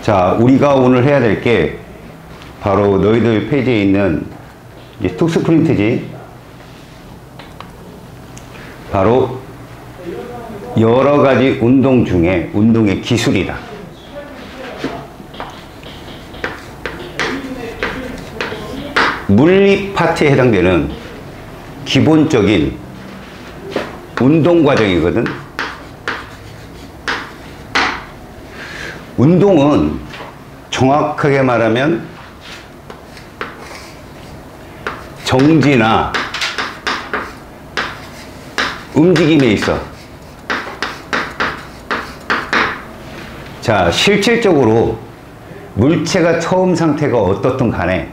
자, 우리가 오늘 해야 될 게 바로 너희들 페이지에 있는 이제 특수 프린트지. 바로 여러 가지 운동 중에 운동의 기술이다. 물리 파트에 해당되는 기본적인 운동 과정이거든. 운동은 정확하게 말하면 정지나 움직임에 있어. 자, 실질적으로 물체가 처음 상태가 어떻든 간에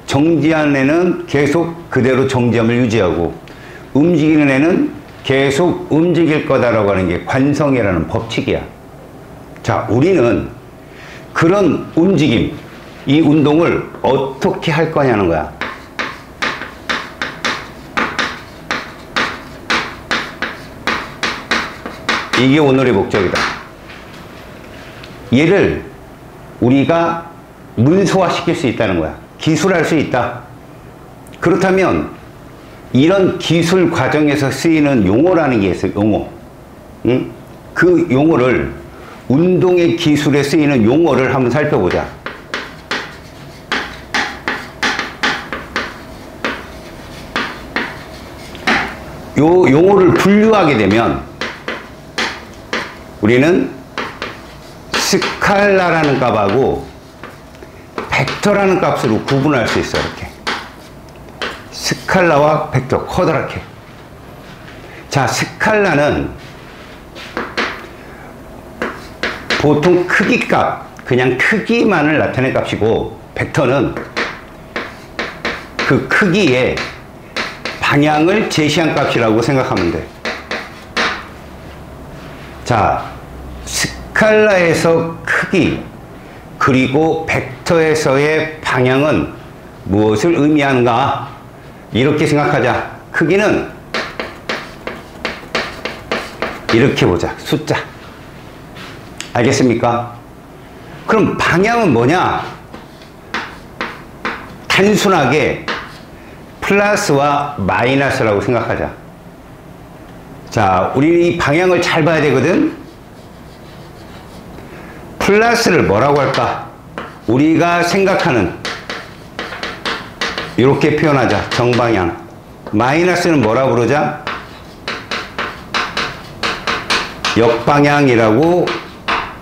정지한 애는 계속 그대로 정지함을 유지하고 움직이는 애는 계속 움직일 거다라고 하는 게 관성이라는 법칙이야. 자, 우리는 그런 움직임, 이 운동을 어떻게 할 거냐는 거야. 이게 오늘의 목적이다. 얘를 우리가 문서화시킬 수 있다는 거야. 기술할 수 있다. 그렇다면 이런 기술 과정에서 쓰이는 용어라는 게 있어요. 용어. 응? 그 용어를, 운동의 기술에 쓰이는 용어를 한번 살펴보자. 요 용어를 분류하게 되면 우리는 스칼라라는 값하고 벡터라는 값으로 구분할 수 있어. 이렇게 스칼라와 벡터, 커다랗게. 자, 스칼라는 보통 크기 값, 그냥 크기만을 나타낸 값이고, 벡터는 그 크기의 방향을 제시한 값이라고 생각하면 돼. 자, 스칼라에서 크기 그리고 벡터에서의 방향은 무엇을 의미하는가? 이렇게 생각하자. 크기는 이렇게 보자. 숫자. 알겠습니까? 그럼 방향은 뭐냐? 단순하게 플러스와 마이너스라고 생각하자. 자, 우리 이 방향을 잘 봐야 되거든. 플러스를 뭐라고 할까? 우리가 생각하는, 이렇게 표현하자. 정방향. 마이너스는 뭐라고 부르자? 역방향이라고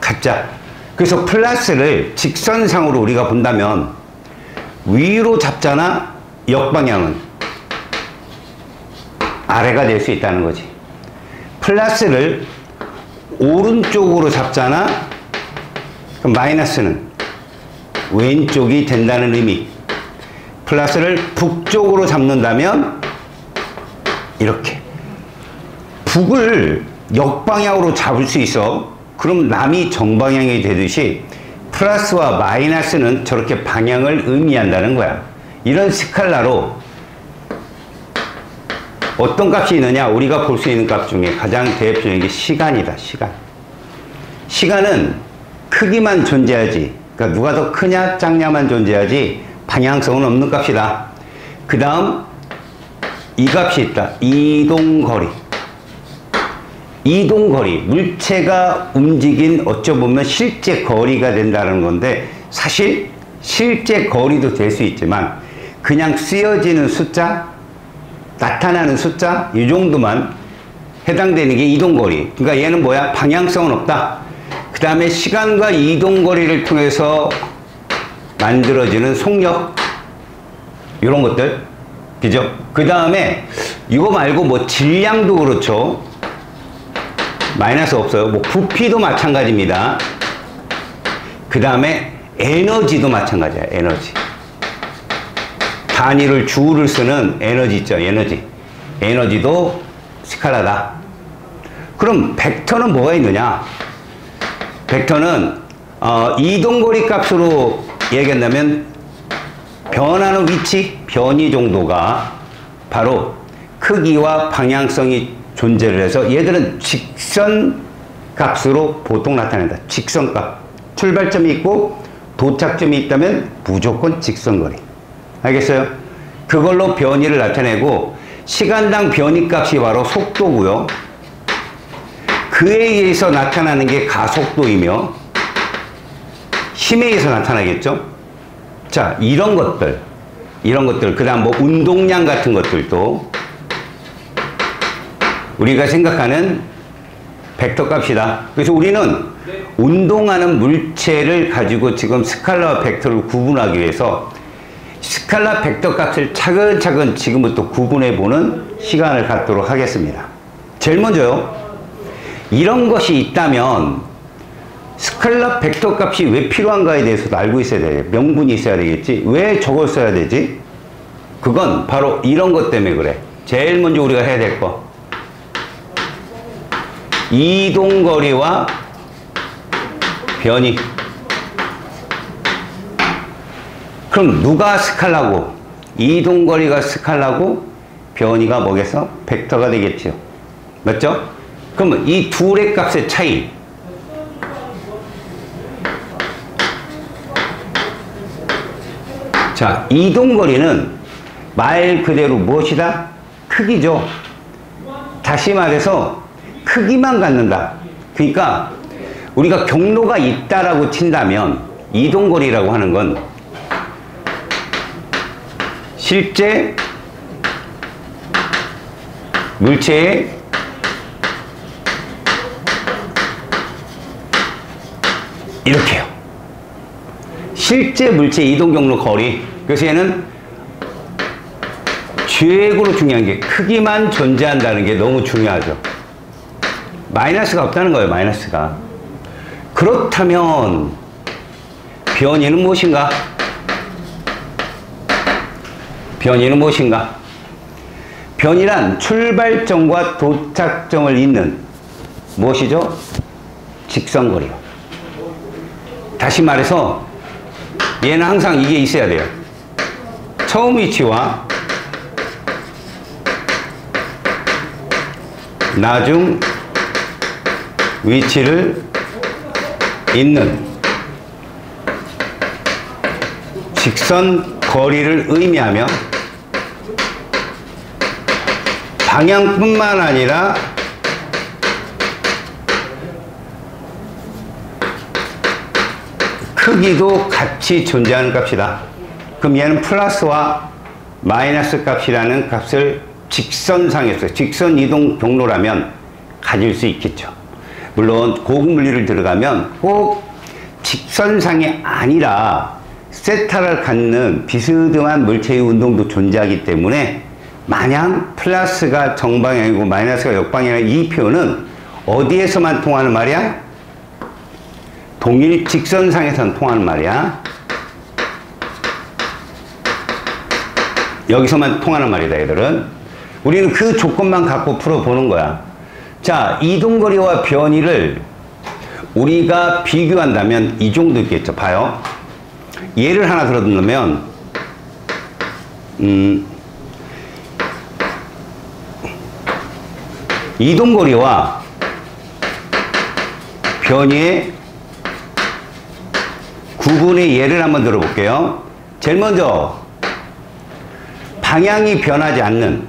갖자. 그래서 플러스를 직선상으로 우리가 본다면 위로 잡잖아. 역방향은 아래가 될 수 있다는 거지. 플러스를 오른쪽으로 잡잖아. 그럼 마이너스는 왼쪽이 된다는 의미. 플러스를 북쪽으로 잡는다면 이렇게. 북을 역방향으로 잡을 수 있어. 그럼 남이 정방향이 되듯이 플러스와 마이너스는 저렇게 방향을 의미한다는 거야. 이런 스칼라로 어떤 값이 있느냐? 우리가 볼 수 있는 값 중에 가장 대표적인 게 시간이다. 시간. 시간은 크기만 존재하지, 그러니까 누가 더 크냐 작냐만 존재하지 방향성은 없는 값이다. 그 다음 이 값이 있다. 이동거리. 이동거리, 물체가 움직인 어쩌보면 실제 거리가 된다는 건데, 사실 실제 거리도 될 수 있지만 그냥 쓰여지는 숫자, 나타나는 숫자, 이 정도만 해당되는 게 이동거리. 그러니까 얘는 뭐야? 방향성은 없다. 그 다음에 시간과 이동거리를 통해서 만들어지는 속력, 이런 것들, 그죠? 그 다음에 이거 말고 뭐 질량도 그렇죠. 마이너스 없어요. 뭐 부피도 마찬가지입니다. 그 다음에 에너지도 마찬가지야. 에너지. 단위를 주를 쓰는 에너지 있죠. 에너지. 에너지도 스칼라다. 그럼 벡터는 뭐가 있느냐? 벡터는 이동거리 값으로 얘기한다면 변하는 위치, 변이 정도가 바로 크기와 방향성이 존재를 해서 얘들은 직선 값으로 보통 나타낸다. 직선값. 출발점이 있고 도착점이 있다면 무조건 직선거리. 알겠어요? 그걸로 변이를 나타내고 시간당 변이 값이 바로 속도고요. 그에 의해서 나타나는 게 가속도이며 힘에 의해서 나타나겠죠? 자, 이런 것들, 그 다음 뭐 운동량 같은 것들도 우리가 생각하는 벡터 값이다. 그래서 우리는 운동하는 물체를 가지고 지금 스칼라와 벡터를 구분하기 위해서 스칼라 벡터 값을 차근차근 지금부터 구분해 보는 시간을 갖도록 하겠습니다. 제일 먼저요, 이런 것이 있다면 스칼라 벡터 값이 왜 필요한가에 대해서도 알고 있어야 돼요. 명분이 있어야 되겠지. 왜 저걸 써야 되지? 그건 바로 이런 것 때문에 그래. 제일 먼저 우리가 해야 될 거, 이동거리와 변이. 그럼 누가 스칼라고, 이동거리가 스칼라고, 변이가 뭐겠어? 벡터가 되겠죠. 맞죠? 그러면 이 둘의 값의 차이, 자, 이동거리는 말 그대로 무엇이다? 크기죠. 다시 말해서 크기만 갖는다. 그러니까 우리가 경로가 있다라고 친다면 이동거리라고 하는 건 실제 물체의 이렇게요. 실제 물체 이동 경로 거리. 그래서 얘는 최고로 중요한 게 크기만 존재한다는 게 너무 중요하죠. 마이너스가 없다는 거예요. 마이너스가. 그렇다면 변이는 무엇인가? 변이는 무엇인가? 변이란 출발점과 도착점을 잇는 무엇이죠? 직선거리요. 다시 말해서 얘는 항상 이게 있어야 돼요. 처음 위치와 나중 위치를 잇는 직선 거리를 의미하며 방향뿐만 아니라 크기도 같이 존재하는 값이다. 그럼 얘는 플러스와 마이너스 값이라는 값을 직선상에서, 직선 이동 경로라면 가질 수 있겠죠. 물론 고급 물리를 들어가면 꼭 직선상이 아니라 세타를 갖는 비스듬한 물체의 운동도 존재하기 때문에 마냥 플러스가 정방향이고 마이너스가 역방향의 이 표현은 어디에서만 통하는 말이야? 동일 직선상에서는 통하는 말이야. 여기서만 통하는 말이다, 얘들은. 우리는 그 조건만 갖고 풀어보는 거야. 자, 이동거리와 변이를 우리가 비교한다면 이 정도 있겠죠. 봐요. 예를 하나 들어둔다면, 이동거리와 변이의 구분의 예를 한번 들어볼게요. 제일 먼저 방향이 변하지 않는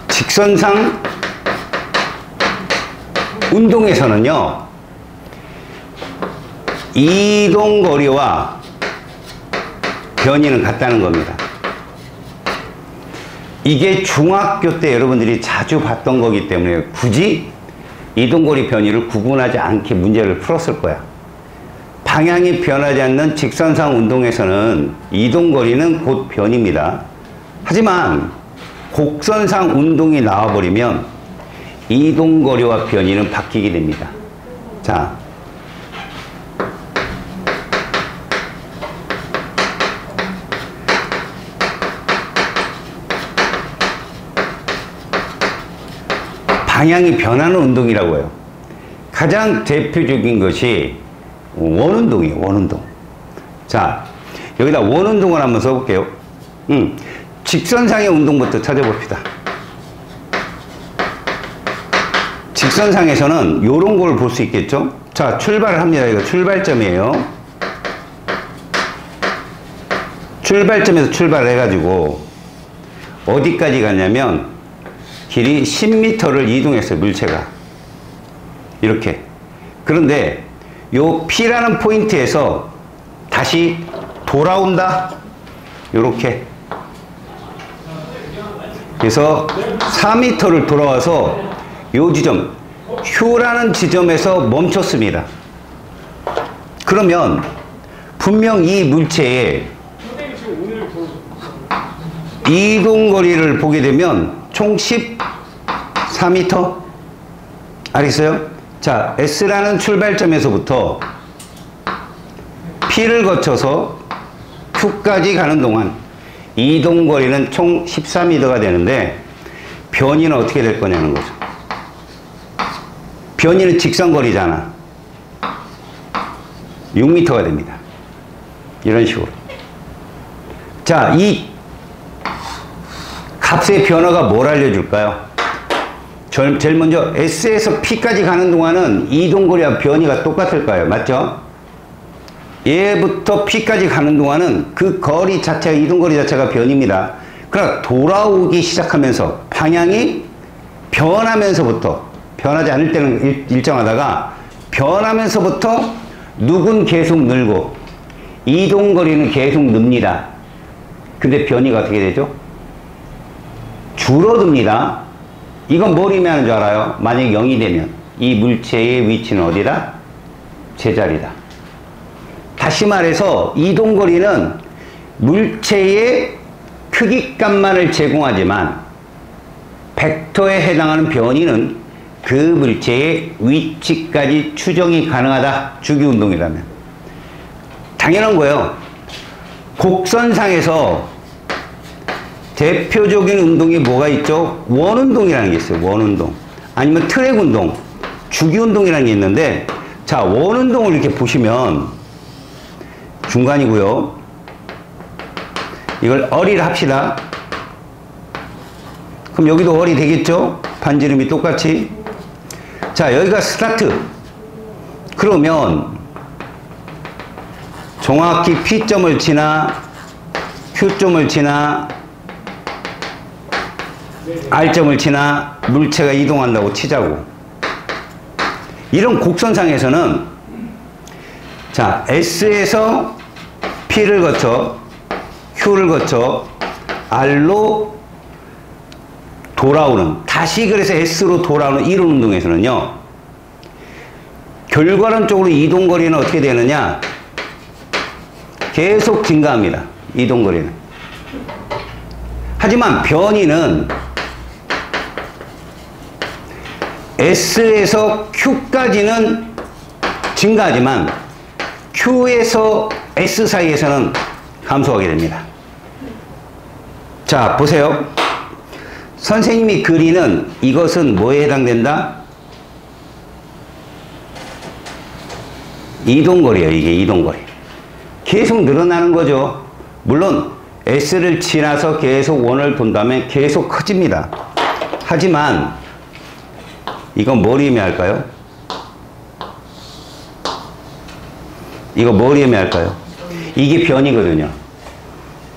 직선상 운동에서는요, 이동거리와 변이는 같다는 겁니다. 이게 중학교 때 여러분들이 자주 봤던 거기 때문에 굳이 이동거리 변이를 구분하지 않게 문제를 풀었을 거야. 방향이 변하지 않는 직선상 운동에서는 이동거리는 곧 변입니다. 하지만 곡선상 운동이 나와버리면 이동거리와 변이는 바뀌게 됩니다. 자, 방향이 변하는 운동이라고 해요. 가장 대표적인 것이 원운동이에요. 원운동. 자, 여기다 원운동을 한번 써볼게요. 직선상의 운동부터 찾아봅시다. 직선상에서는 요런 걸 볼 수 있겠죠? 자, 출발을 합니다. 이거 출발점이에요. 출발점에서 출발해가지고 어디까지 갔냐면 길이 10m를 이동했어요. 물체가. 이렇게. 그런데 요 P라는 포인트에서 다시 돌아온다. 요렇게. 그래서 4m를 돌아와서 요 지점 Q라는 지점에서 멈췄습니다. 그러면 분명 이 물체의 이동거리를 보게 되면 총 14m. 알겠어요? 자, S라는 출발점에서부터 P를 거쳐서 Q까지 가는 동안 이동거리는 총 14m가 되는데 변이는 어떻게 될 거냐는 거죠. 변이는 직선거리잖아. 6m가 됩니다. 이런 식으로. 자, 이 값의 변화가 뭘 알려줄까요? 제일 먼저 S에서 P까지 가는 동안은 이동거리와 변이가 똑같을까요? 맞죠? 얘부터 P까지 가는 동안은 그 거리 자체가, 이동거리 자체가 변입니다. 그러나 돌아오기 시작하면서 방향이 변하면서부터, 변하지 않을 때는 일정하다가 변하면서부터 누군 계속 늘고 이동거리는 계속 늡니다. 근데 변이가 어떻게 되죠? 줄어듭니다. 이건 뭘 의미하는 줄 알아요? 만약 0이 되면 이 물체의 위치는 어디다? 제자리다. 다시 말해서 이동거리는 물체의 크기값만을 제공하지만 벡터에 해당하는 변이는 그 물체의 위치까지 추정이 가능하다. 주기운동이라면. 당연한 거예요. 곡선상에서 대표적인 운동이 뭐가 있죠? 원운동이라는 게 있어요. 원운동. 아니면 트랙운동, 주기운동이라는 게 있는데, 자, 원운동을 이렇게 보시면 중간이고요. 이걸 어리를 합시다. 그럼 여기도 어리 되겠죠? 반지름이 똑같이. 자, 여기가 스타트. 그러면 정확히 P점을 지나 Q점을 지나 R점을 지나 물체가 이동한다고 치자고. 이런 곡선상에서는 자, S에서 P를 거쳐 Q를 거쳐 R로 돌아오는, 다시 그래서 S로 돌아오는 이런 운동에서는요, 결과론적으로 이동거리는 어떻게 되느냐? 계속 증가합니다. 이동거리는. 하지만 변이는 S에서 Q까지는 증가하지만 Q에서 S 사이에서는 감소하게 됩니다. 자, 보세요. 선생님이 그리는 이것은 뭐에 해당된다? 이동거리예요. 이게 이동거리. 계속 늘어나는 거죠. 물론 S를 지나서 계속 원을 본다면 계속 커집니다. 하지만 이건 뭘 의미할까요? 이거 뭘 의미할까요? 이게 변이거든요.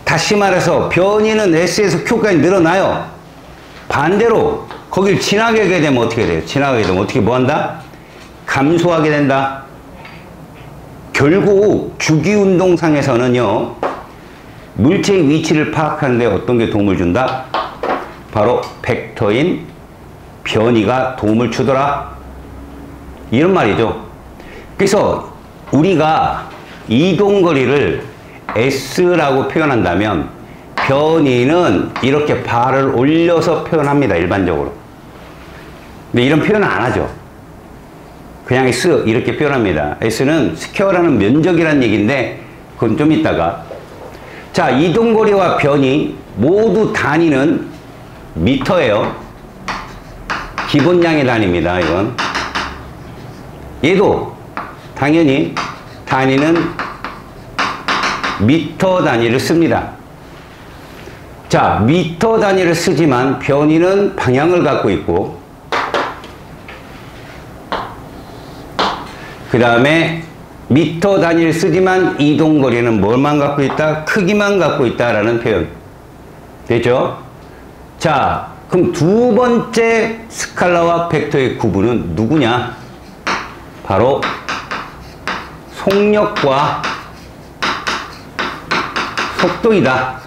다시 말해서 변이는 S에서 Q까지 늘어나요. 반대로 거길 지나게 되면 어떻게 돼요? 지나가게 되면 어떻게 뭐한다? 감소하게 된다. 결국 주기운동상에서는요, 물체의 위치를 파악하는 데 어떤 게 도움을 준다? 바로 벡터인 변이가 도움을 주더라. 이런 말이죠. 그래서 우리가 이동거리를 S라고 표현한다면 변이는 이렇게 발을 올려서 표현합니다. 일반적으로. 근데 이런 표현은 안 하죠. 그냥 S 이렇게 표현합니다. S는 스퀘어라는 면적이라는 얘기인데 그건 좀 이따가. 자, 이동거리와 변이 모두 단위는 미터예요. 기본량의 단위입니다. 이건. 얘도 당연히 단위는 미터 단위를 씁니다. 자, 미터 단위를 쓰지만 변이는 방향을 갖고 있고, 그 다음에 미터 단위를 쓰지만 이동거리는 뭘만 갖고 있다? 크기만 갖고 있다라는 표현. 되죠? 자, 그럼 두 번째 스칼라와 벡터의 구분은 누구냐? 바로 속력과 속도이다.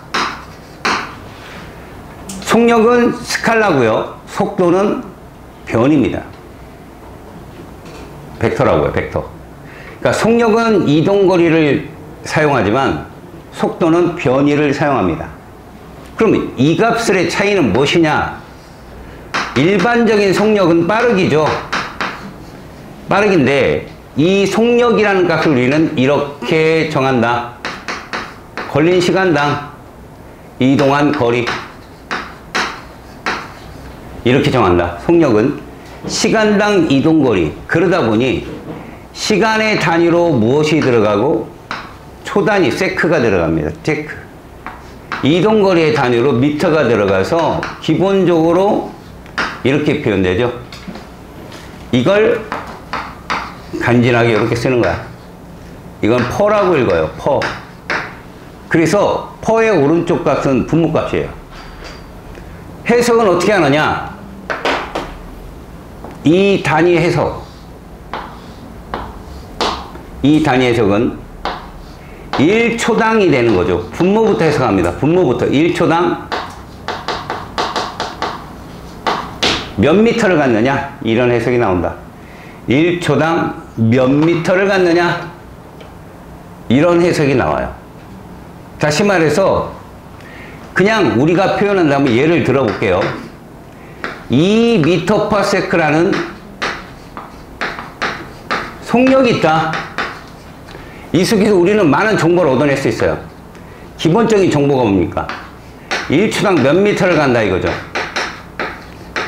속력은 스칼라고요. 속도는 변입니다. 벡터라고요, 벡터. 그러니까 속력은 이동거리를 사용하지만 속도는 변이를 사용합니다. 그럼 이 값들의 차이는 무엇이냐? 일반적인 속력은 빠르기죠. 빠르기인데 이 속력이라는 값을 우리는 이렇게 정한다. 걸린 시간당 이동한 거리, 이렇게 정한다. 속력은 시간당 이동거리. 그러다 보니 시간의 단위로 무엇이 들어가고 초단위 세크가 들어갑니다. 세크. 이동거리의 단위로 미터가 들어가서 기본적으로 이렇게 표현되죠. 이걸 간지나게 이렇게 쓰는 거야. 이건 퍼라고 읽어요. 퍼. 그래서 퍼의 오른쪽 값은 분모값이에요. 해석은 어떻게 하느냐? 이 단위 해석. 이 단위 해석은 1초당이 되는 거죠. 분모부터 해석합니다. 분모부터 1초당 몇 미터를 갖느냐? 이런 해석이 나온다. 1초당 몇 미터를 갖느냐? 이런 해석이 나와요. 다시 말해서 그냥 우리가 표현한다면 예를 들어볼게요. 2m per sec라는 속력이 있다. 이 속에서 우리는 많은 정보를 얻어낼 수 있어요. 기본적인 정보가 뭡니까? 1초당 몇 미터를 간다 이거죠.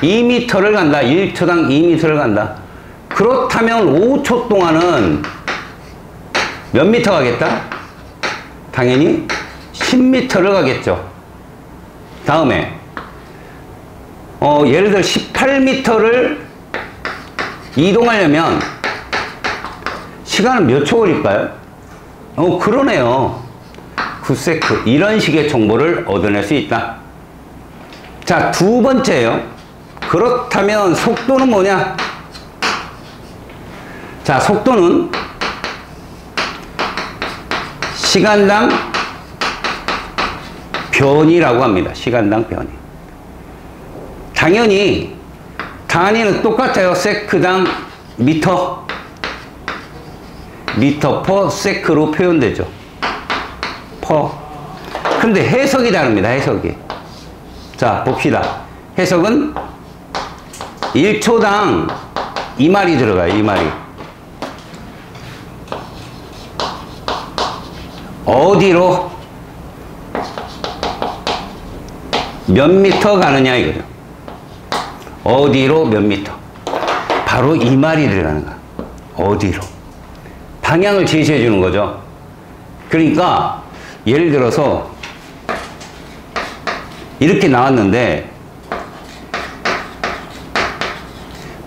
2m를 간다. 1초당 2m를 간다. 그렇다면 5초 동안은 몇 미터 가겠다? 당연히 10m를 가겠죠. 다음에 예를 들어 18m를 이동하려면 시간은 몇 초 걸릴까요? 그러네요. 9세크. 이런 식의 정보를 얻어낼 수 있다. 자, 두 번째요. 그렇다면 속도는 뭐냐? 자, 속도는 시간당 변이라고 합니다. 시간당 변이. 당연히 단위는 똑같아요. 세크당 미터. 미터 퍼 세크로 표현되죠. 퍼. 근데 해석이 다릅니다. 해석이. 자, 봅시다. 해석은 1초당 이 말이 들어가요. 이 말이. 어디로 몇 미터 가느냐 이거죠. 어디로 몇 미터. 바로 이 말이 들어가는 거야. 어디로. 방향을 제시해 주는 거죠. 그러니까 예를 들어서 이렇게 나왔는데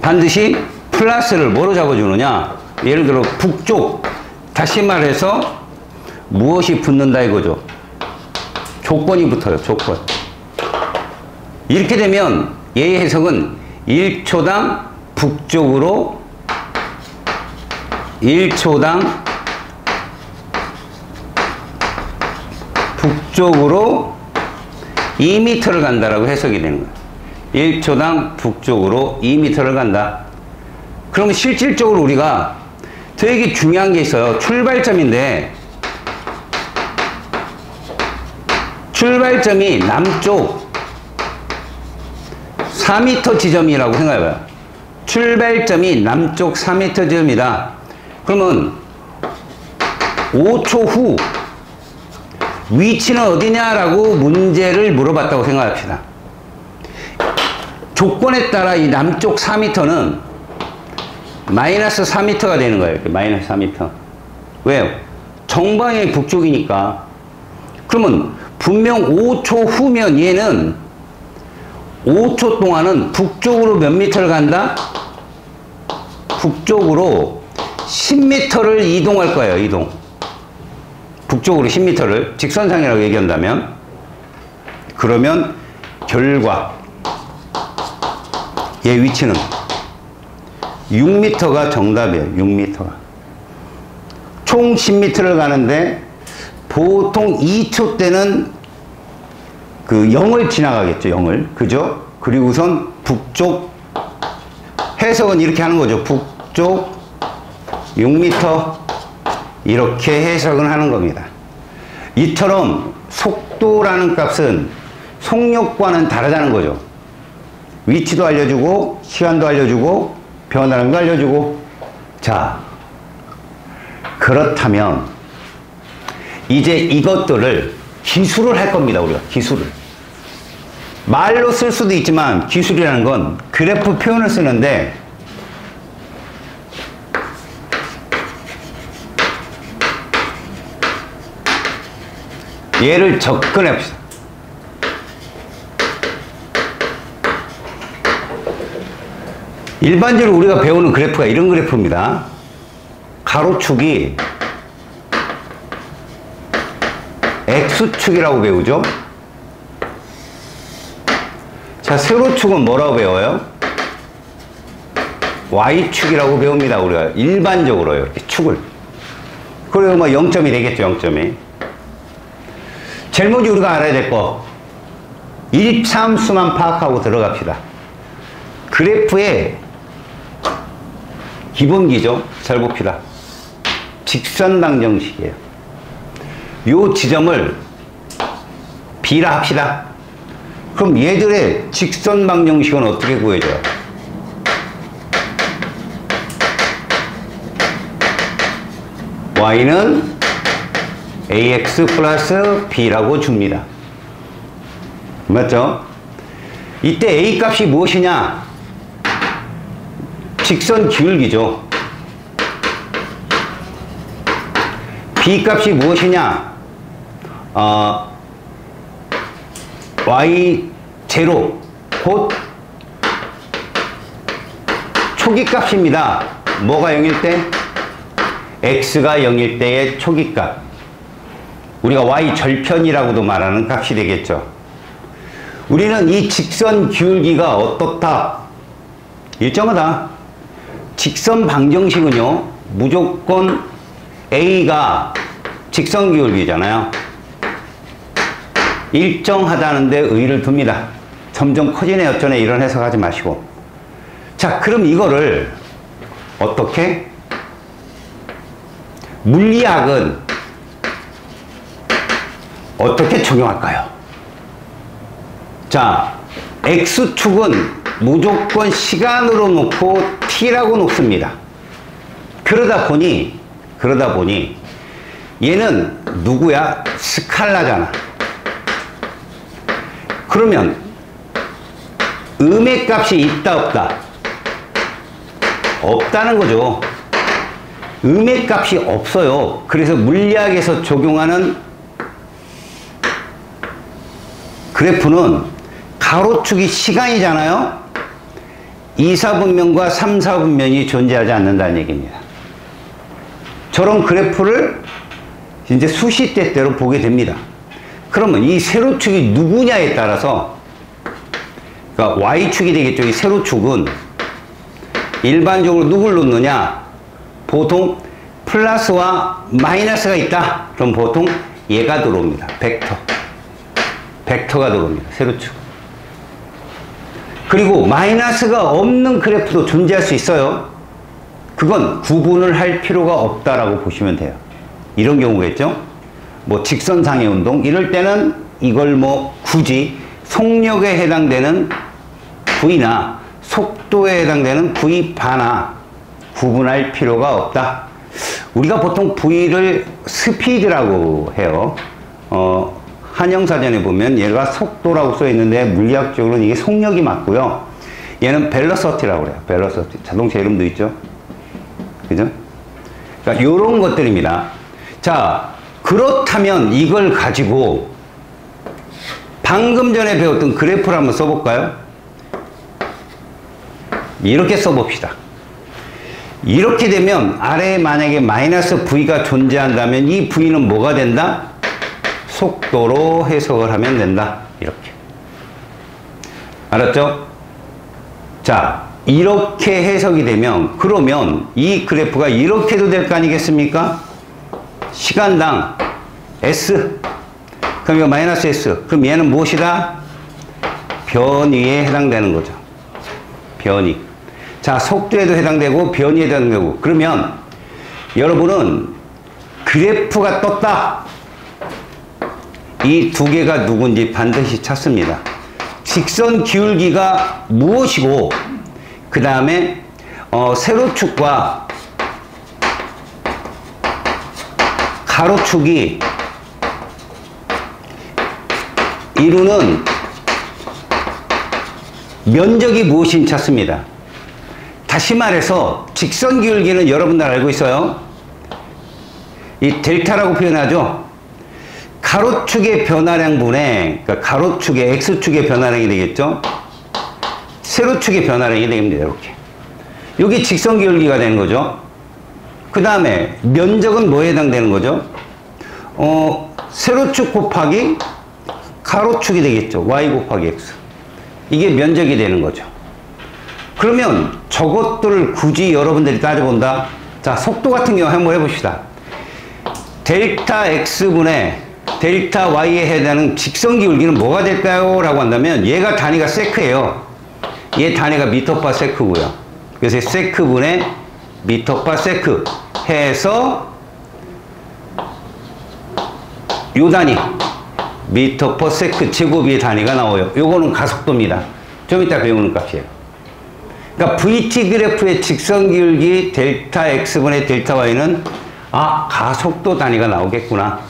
반드시 플러스를 뭐로 잡아주느냐. 예를 들어 북쪽. 다시 말해서 무엇이 붙는다 이거죠. 조건이 붙어요. 조건. 이렇게 되면 얘의 해석은 1초당 북쪽으로 1초당 북쪽으로 2m를 간다라고 해석이 되는 거예요. 1초당 북쪽으로 2m를 간다. 그러면 실질적으로 우리가 되게 중요한 게 있어요. 출발점인데 출발점이 남쪽 4m 지점이라고 생각해봐요. 출발점이 남쪽 4m 지점이다. 그러면 5초 후 위치는 어디냐라고 문제를 물어봤다고 생각합시다. 조건에 따라 이 남쪽 4m는 마이너스 4m가 되는 거예요. 이렇게 마이너스 4m. 왜요? 정방향이 북쪽이니까. 그러면 분명 5초 후면 얘는 5초 동안은 북쪽으로 몇 미터를 간다? 북쪽으로 10m를 이동할 거예요. 이동. 북쪽으로 10m를 직선상이라고 얘기한다면, 그러면 결과 얘 위치는 6m가 정답이에요. 6m가. 총 10m를 가는데 보통 2초 때는 그 0을 지나가겠죠. 0을. 그죠? 그리고 우선 북쪽 해석은 이렇게 하는 거죠. 북쪽 6m 이렇게 해석은 하는 겁니다. 이처럼 속도라는 값은 속력과는 다르다는 거죠. 위치도 알려주고 시간도 알려주고 변화량도 알려주고. 자, 그렇다면 이제 이것들을 기술을 할 겁니다. 우리가 기술을. 말로 쓸 수도 있지만 기술이라는 건 그래프 표현을 쓰는데, 얘를 접근해 봅시다. 일반적으로 우리가 배우는 그래프가 이런 그래프입니다. 가로축이 X축이라고 배우죠. 자, 세로축은 뭐라고 배워요? Y축이라고 배웁니다. 우리가 일반적으로요. 이렇게 축을. 그리고 뭐 0점이 되겠죠. 0점이. 제일 먼저 우리가 알아야 될 거, 일차함수만 파악하고 들어갑시다. 그래프의 기본기죠. 잘 봅시다. 직선방정식이에요. 요 지점을 B라 합시다. 그럼 얘들의 직선방정식은 어떻게 구해져요? Y는 AX 플러스 B라고 줍니다. 맞죠? 이때 A 값이 무엇이냐? 직선 기울기죠. B 값이 무엇이냐? Y0 곧 초기 값입니다. 뭐가 0일 때? X가 0일 때의 초기 값. 우리가 Y 절편이라고도 말하는 값이 되겠죠. 우리는 이 직선 기울기가 어떻다? 일정하다. 직선 방정식은요, 무조건 A가 직선 기울기잖아요. 일정하다는데 의의를 둡니다. 점점 커지네 어쩌네 이런 해석하지 마시고. 자, 그럼 이거를 어떻게? 물리학은 어떻게 적용할까요? 자, X축은 무조건 시간으로 놓고 T라고 놓습니다. 그러다 보니 얘는 누구야? 스칼라잖아. 그러면 음의 값이 있다 없다? 없다는 거죠. 음의 값이 없어요. 그래서 물리학에서 적용하는 그래프는 가로축이 시간이잖아요. 2, 4분면과 3, 4분면이 존재하지 않는다는 얘기입니다. 저런 그래프를 이제 수시때때로 보게 됩니다. 그러면 이 세로축이 누구냐에 따라서, 그러니까 Y축이 되겠죠. 이 세로축은 일반적으로 누굴 놓느냐? 보통 플러스와 마이너스가 있다. 그럼 보통 얘가 들어옵니다. 벡터가 들어옵니다. 세로축. 그리고 마이너스가 없는 그래프도 존재할 수 있어요. 그건 구분을 할 필요가 없다라고 보시면 돼요. 이런 경우겠죠. 뭐 직선상의 운동 이럴 때는 이걸 뭐 굳이 속력에 해당되는 V나 속도에 해당되는 V 바나 구분할 필요가 없다. 우리가 보통 V를 스피드라고 해요. 한영사전에 보면 얘가 속도라고 써 있는데 물리학적으로는 이게 속력이 맞고요. 얘는 벨로시티라고 그래요. 벨로시티. 자동차 이름도 있죠. 그죠? 그러니까 요런 것들입니다. 자, 그렇다면 이걸 가지고 방금 전에 배웠던 그래프를 한번 써볼까요? 이렇게 써봅시다. 이렇게 되면 아래에 만약에 마이너스 V가 존재한다면 이 V는 뭐가 된다? 속도로 해석을 하면 된다. 이렇게. 알았죠? 자, 이렇게 해석이 되면 그러면 이 그래프가 이렇게도 될 거 아니겠습니까? 시간당 S. 그럼 이거 마이너스 S. 그럼 얘는 무엇이다? 변위에 해당되는 거죠. 변위. 자, 속도에도 해당되고 변위에도 해당되고. 그러면 여러분은 그래프가 떴다. 이 두 개가 누군지 반드시 찾습니다. 직선 기울기가 무엇이고 그 다음에 세로축과 가로축이 이루는 면적이 무엇인지 찾습니다. 다시 말해서 직선 기울기는 여러분들 알고 있어요. 이 델타라고 표현하죠. 가로축의 변화량분의, 그러니까 가로축의 X축의 변화량이 되겠죠. 세로축의 변화량이 됩니다. 이렇게. 여기 직선 기울기가 되는 거죠. 그 다음에 면적은 뭐에 해당되는 거죠? 세로축 곱하기 가로축이 되겠죠. Y 곱하기 X. 이게 면적이 되는 거죠. 그러면 저것들을 굳이 여러분들이 따져본다. 자, 속도 같은 경우 한번 해봅시다. 델타 X분의 델타 Y에 해당하는 직선 기울기는 뭐가 될까요? 라고 한다면 얘가 단위가 세크예요. 얘 단위가 미터/파 세크고요. 그래서 세크분의 미터/파 세크 해서 요 단위 미터/퍼 세크 제곱의 단위가 나와요. 요거는 가속도입니다. 좀 이따 배우는 값이에요. 그러니까 VT 그래프의 직선 기울기 델타 X분의 델타 Y는 가속도 단위가 나오겠구나.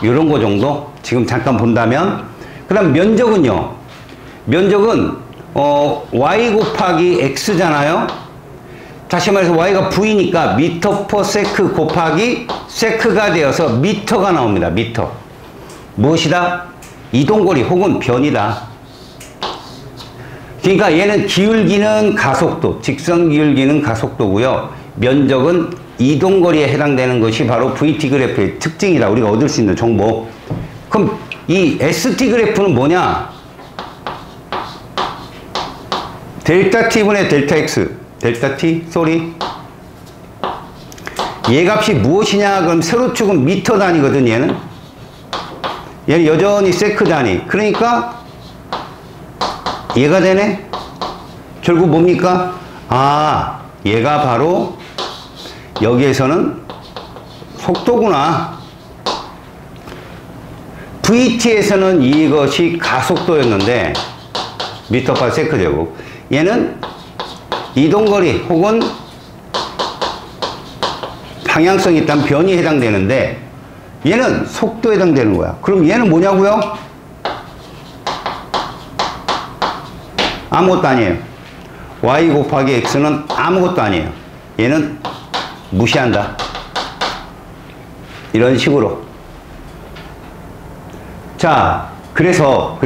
요런 거 정도 지금 잠깐 본다면, 그 다음 면적은요. 면적은 Y 곱하기 X잖아요. 다시 말해서 Y가 V니까 미터/퍼 세크 곱하기 세크가 되어서 미터가 나옵니다. 미터. 무엇이다? 이동거리 혹은 변이다. 그러니까 얘는 기울기는 가속도, 직선 기울기는 가속도고요. 면적은 이동거리에 해당되는 것이 바로 VT 그래프의 특징이다. 우리가 얻을 수 있는 정보. 그럼 이 ST 그래프는 뭐냐? 델타 T분의 델타 X. 델타 T? 쏘리. 얘 값이 무엇이냐? 그럼 세로축은 미터 단위거든, 얘는. 얘는 여전히 세크 단위. 그러니까 얘가 되네? 결국 뭡니까? 얘가 바로 여기에서는 속도구나. VT에서는 이것이 가속도였는데 미터/파 세크 제곱. 얘는 이동거리 혹은 방향성이 있다면 변이에 해당되는데 얘는 속도에 해당되는 거야. 그럼 얘는 뭐냐고요? 아무것도 아니에요. Y 곱하기 X는 아무것도 아니에요. 얘는 무시한다. 이런 식으로. 자, 그래서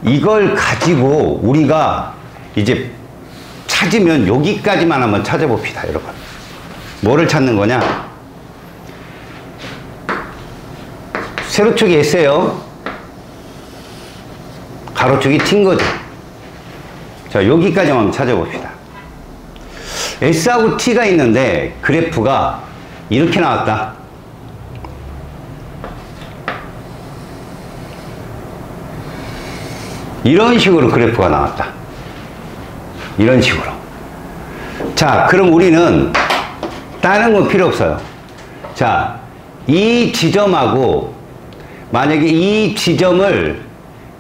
이걸 가지고 우리가 이제 찾으면 여기까지만 한번 찾아봅시다, 여러분. 뭐를 찾는 거냐? 세로축이 S예요. 가로축이 T인 거죠. 자, 여기까지만 한번 찾아봅시다. S하고 T가 있는데 그래프가 이렇게 나왔다. 이런 식으로 그래프가 나왔다. 이런 식으로. 자, 그럼 우리는 다른 건 필요 없어요. 자, 이 지점하고 만약에 이 지점을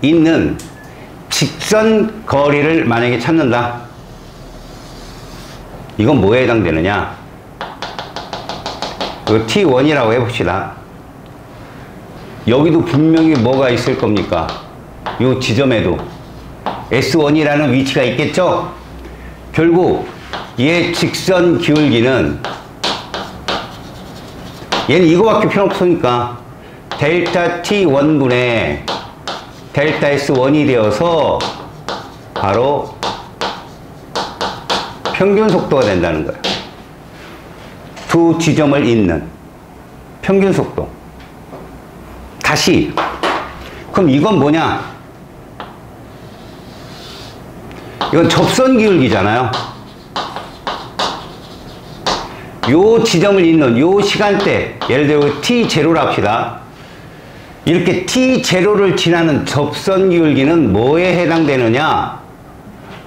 있는 직선 거리를 만약에 찾는다. 이건 뭐에 해당되느냐? 이거 T1이라고 해봅시다. 여기도 분명히 뭐가 있을 겁니까? 이 지점에도 S1이라는 위치가 있겠죠? 결국 얘 직선 기울기는 얘는 이거밖에 필요 없으니까 델타 T1분의 델타 S1이 되어서 바로 평균 속도가 된다는 거예요. 두 지점을 잇는 평균 속도. 다시, 그럼 이건 뭐냐? 이건 접선 기울기잖아요. 요 지점을 잇는 요 시간대, 예를 들어 T0로 합시다. 이렇게 T0를 지나는 접선 기울기는 뭐에 해당되느냐?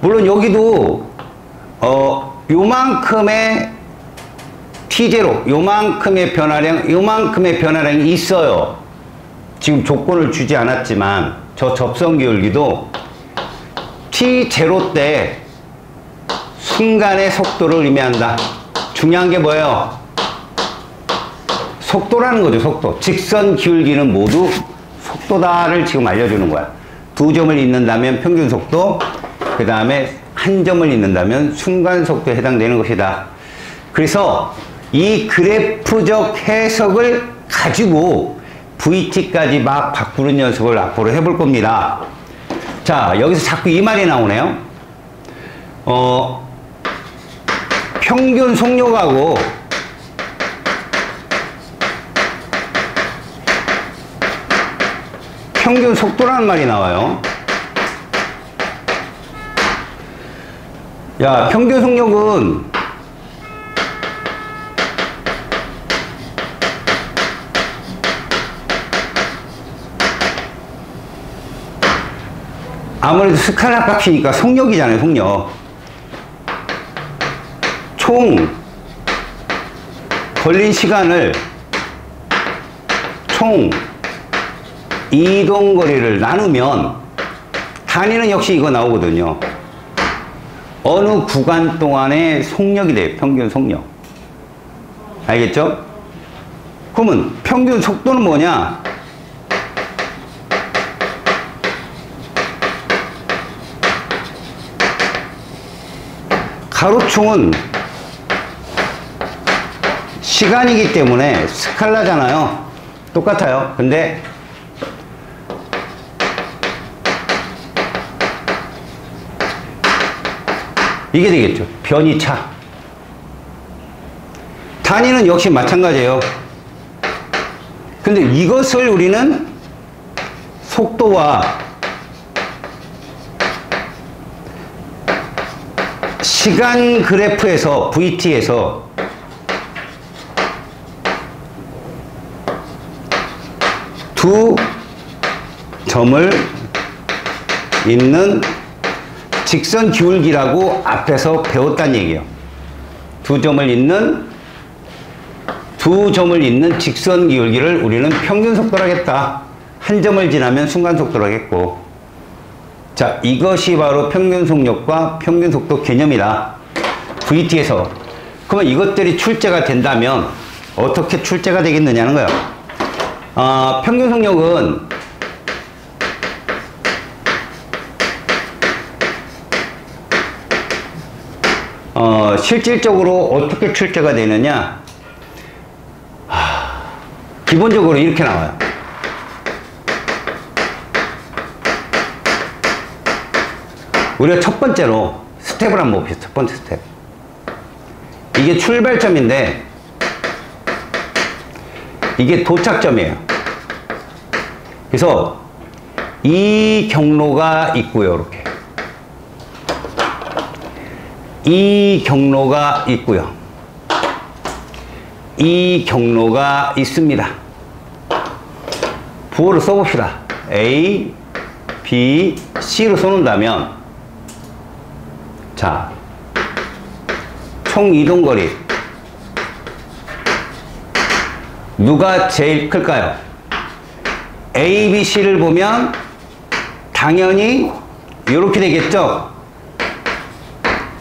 물론 여기도 요만큼의 T0, 요만큼의 변화량이 있어요. 지금 조건을 주지 않았지만 저 접선 기울기도 T0 때 순간의 속도를 의미한다. 중요한 게 뭐예요? 속도라는 거죠, 속도. 직선 기울기는 모두 속도다를 지금 알려주는 거야. 두 점을 잇는다면 평균 속도, 그 다음에 한 점을 잇는다면 순간 속도에 해당되는 것이다. 그래서 이 그래프적 해석을 가지고 VT까지 막 바꾸는 연습을 앞으로 해볼 겁니다. 자, 여기서 자꾸 이 말이 나오네요. 평균 속력하고 평균 속도라는 말이 나와요. 야, 평균 속력은 아무래도 스칼라 값이니까 속력이잖아요, 속력. 총 걸린 시간을 총 이동거리를 나누면 단위는 역시 이거 나오거든요. 어느 구간 동안의 속력이 돼요. 평균 속력. 알겠죠? 그러면 평균 속도는 뭐냐? 가로총은 시간이기 때문에 스칼라잖아요. 똑같아요. 근데 이게 되겠죠. 변이차. 단위는 역시 마찬가지예요. 근데 이것을 우리는 속도와 시간 그래프에서 VT에서 두 점을 잇는 직선 기울기라고 앞에서 배웠다는 얘기예요. 두 점을 잇는 직선 기울기를 우리는 평균 속도로 하겠다. 한 점을 지나면 순간 속도로 하겠고. 자, 이것이 바로 평균 속력과 평균 속도 개념이다. VT에서. 그러면 이것들이 출제가 된다면 어떻게 출제가 되겠느냐는 거예요. 평균 속력은 실질적으로 어떻게 출제가 되느냐? 기본적으로 이렇게 나와요. 우리가 첫 번째로 스텝을 한번 봅시다. 첫 번째 스텝. 이게 출발점인데 이게 도착점이에요. 그래서 이 경로가 있고요. 이렇게. 이 경로가 있고요. 이 경로가 있습니다. 부호를 써봅시다. A, B, C로 써놓는다면 자, 총 이동거리 누가 제일 클까요? A, B, C를 보면 당연히 이렇게 되겠죠?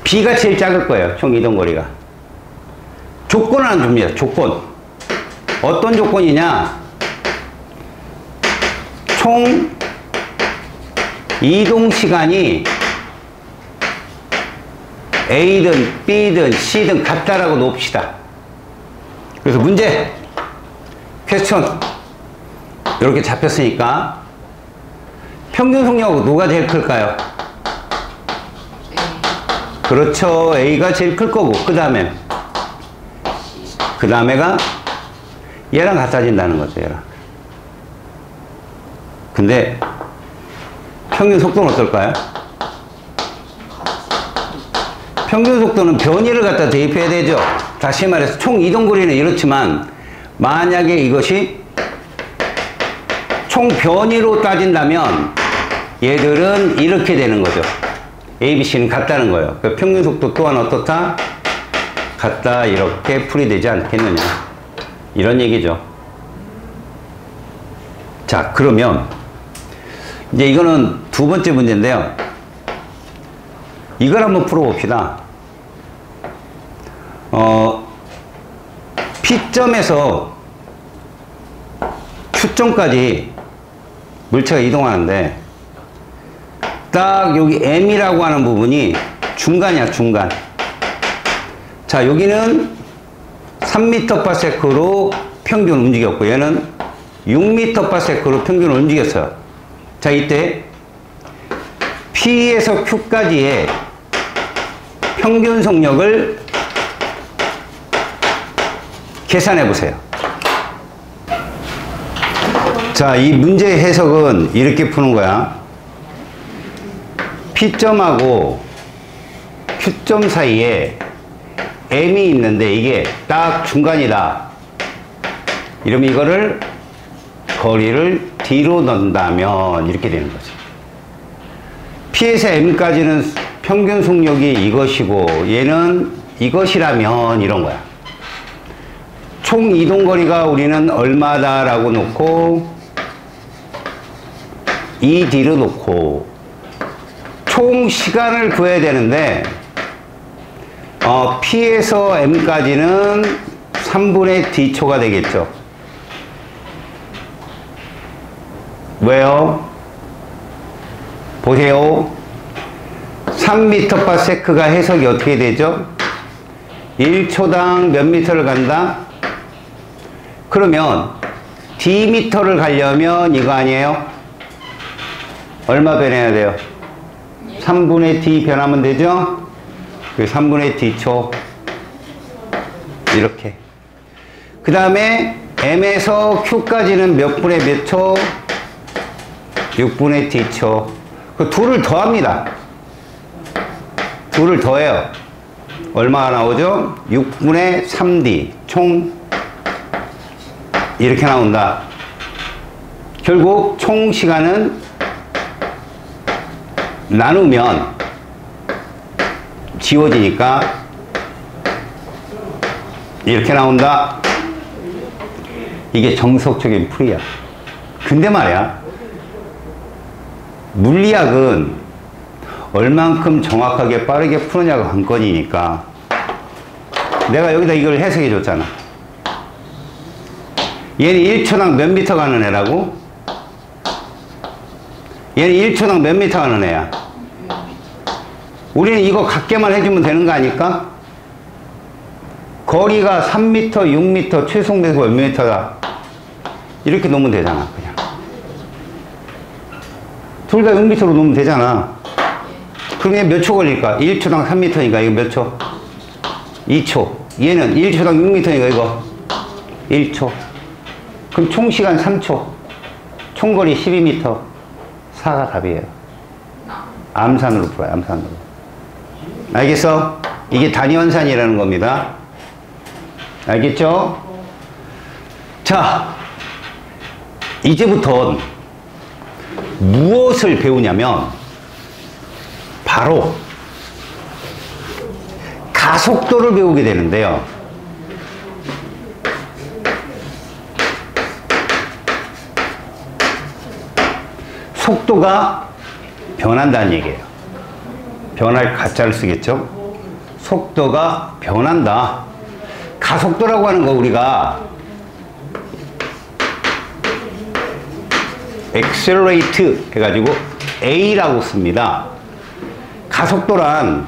B가 제일 작을 거예요. 총 이동거리가. 조건을 안 줍니다. 조건. 어떤 조건이냐? 총 이동시간이 A든 B든 C든 같다라고 놓읍시다. 그래서 문제! 퀘스천! 이렇게 잡혔으니까 평균 속력 누가 제일 클까요? 그렇죠. A가 제일 클 거고, 그 다음에가 얘랑 같아진다는 거죠, 얘랑. 근데 평균 속도는 어떨까요? 평균 속도는 변이를 갖다 대입해야 되죠. 다시 말해서 총 이동거리는 이렇지만 만약에 이것이 총 변이로 따진다면 얘들은 이렇게 되는 거죠. A, B, C는 같다는 거예요. 그 평균 속도 또한 어떻다? 같다. 이렇게 풀이되지 않겠느냐. 이런 얘기죠. 자, 그러면 이제 이거는 두 번째 문제인데요. 이걸 한번 풀어봅시다. P점에서 Q점까지 물체가 이동하는데 딱 여기 M이라고 하는 부분이 중간이야, 중간. 자, 여기는 3m/s로 평균 움직였고 얘는 6m/s로 평균을 움직였어요. 자, 이때 P에서 Q까지의 평균 속력을 계산해 보세요. 자, 이 문제 해석은 이렇게 푸는 거야. P점하고 Q점 사이에 M이 있는데 이게 딱 중간이다. 이러면 이거를 거리를 D로 넣는다면 이렇게 되는 거죠. P에서 M까지는 평균 속력이 이것이고 얘는 이것이라면 이런 거야. 총 이동거리가 우리는 얼마다 라고 놓고 ED를 놓고 총 시간을 구해야 되는데 P에서 M까지는 3분의 D초가 되겠죠. 왜요? 보세요. 3m/s가 해석이 어떻게 되죠? 1초당 몇 미터를 간다? 그러면 D미터를 가려면 이거 아니에요? 얼마 변해야 돼요? 3분의 D 변하면 되죠? 그 3분의 D초. 이렇게. 그 다음에 M에서 Q까지는 몇 분의 몇 초? 6분의 D초. 그 둘을 더합니다. 둘을 더해요. 얼마가 나오죠? 6분의 3D. 총 이렇게 나온다. 결국 총 시간은 나누면 지워지니까 이렇게 나온다. 이게 정석적인 풀이야. 근데 말이야, 물리학은 얼만큼 정확하게 빠르게 푸느냐가 관건이니까 내가 여기다 이걸 해석해 줬잖아. 얘는 1초당 몇 미터 가는 애라고? 얘는 1초당 몇 미터 가는 애야. 우리는 이거 같게만 해주면 되는 거 아닐까? 거리가 3m, 6m, 최속에서 몇 미터다. 이렇게 놓으면 되잖아, 그냥. 둘 다 6m로 놓으면 되잖아. 그럼 얘 몇 초 걸릴까? 1초당 3m니까 이거 몇 초? 2초. 얘는 1초당 6m니까 이거 1초. 그럼 총 시간 3초. 총거리 12m. 4가 답이에요. 암산으로 풀어요, 암산으로. 알겠어? 이게 단위원산이라는 겁니다. 알겠죠? 자, 이제부터 무엇을 배우냐면 바로 가속도를 배우게 되는데요. 속도가 변한다는 얘기예요. 변할 가짜를 쓰겠죠? 속도가 변한다. 가속도라고 하는 거 우리가 accelerate 해가지고 A라고 씁니다. 가속도란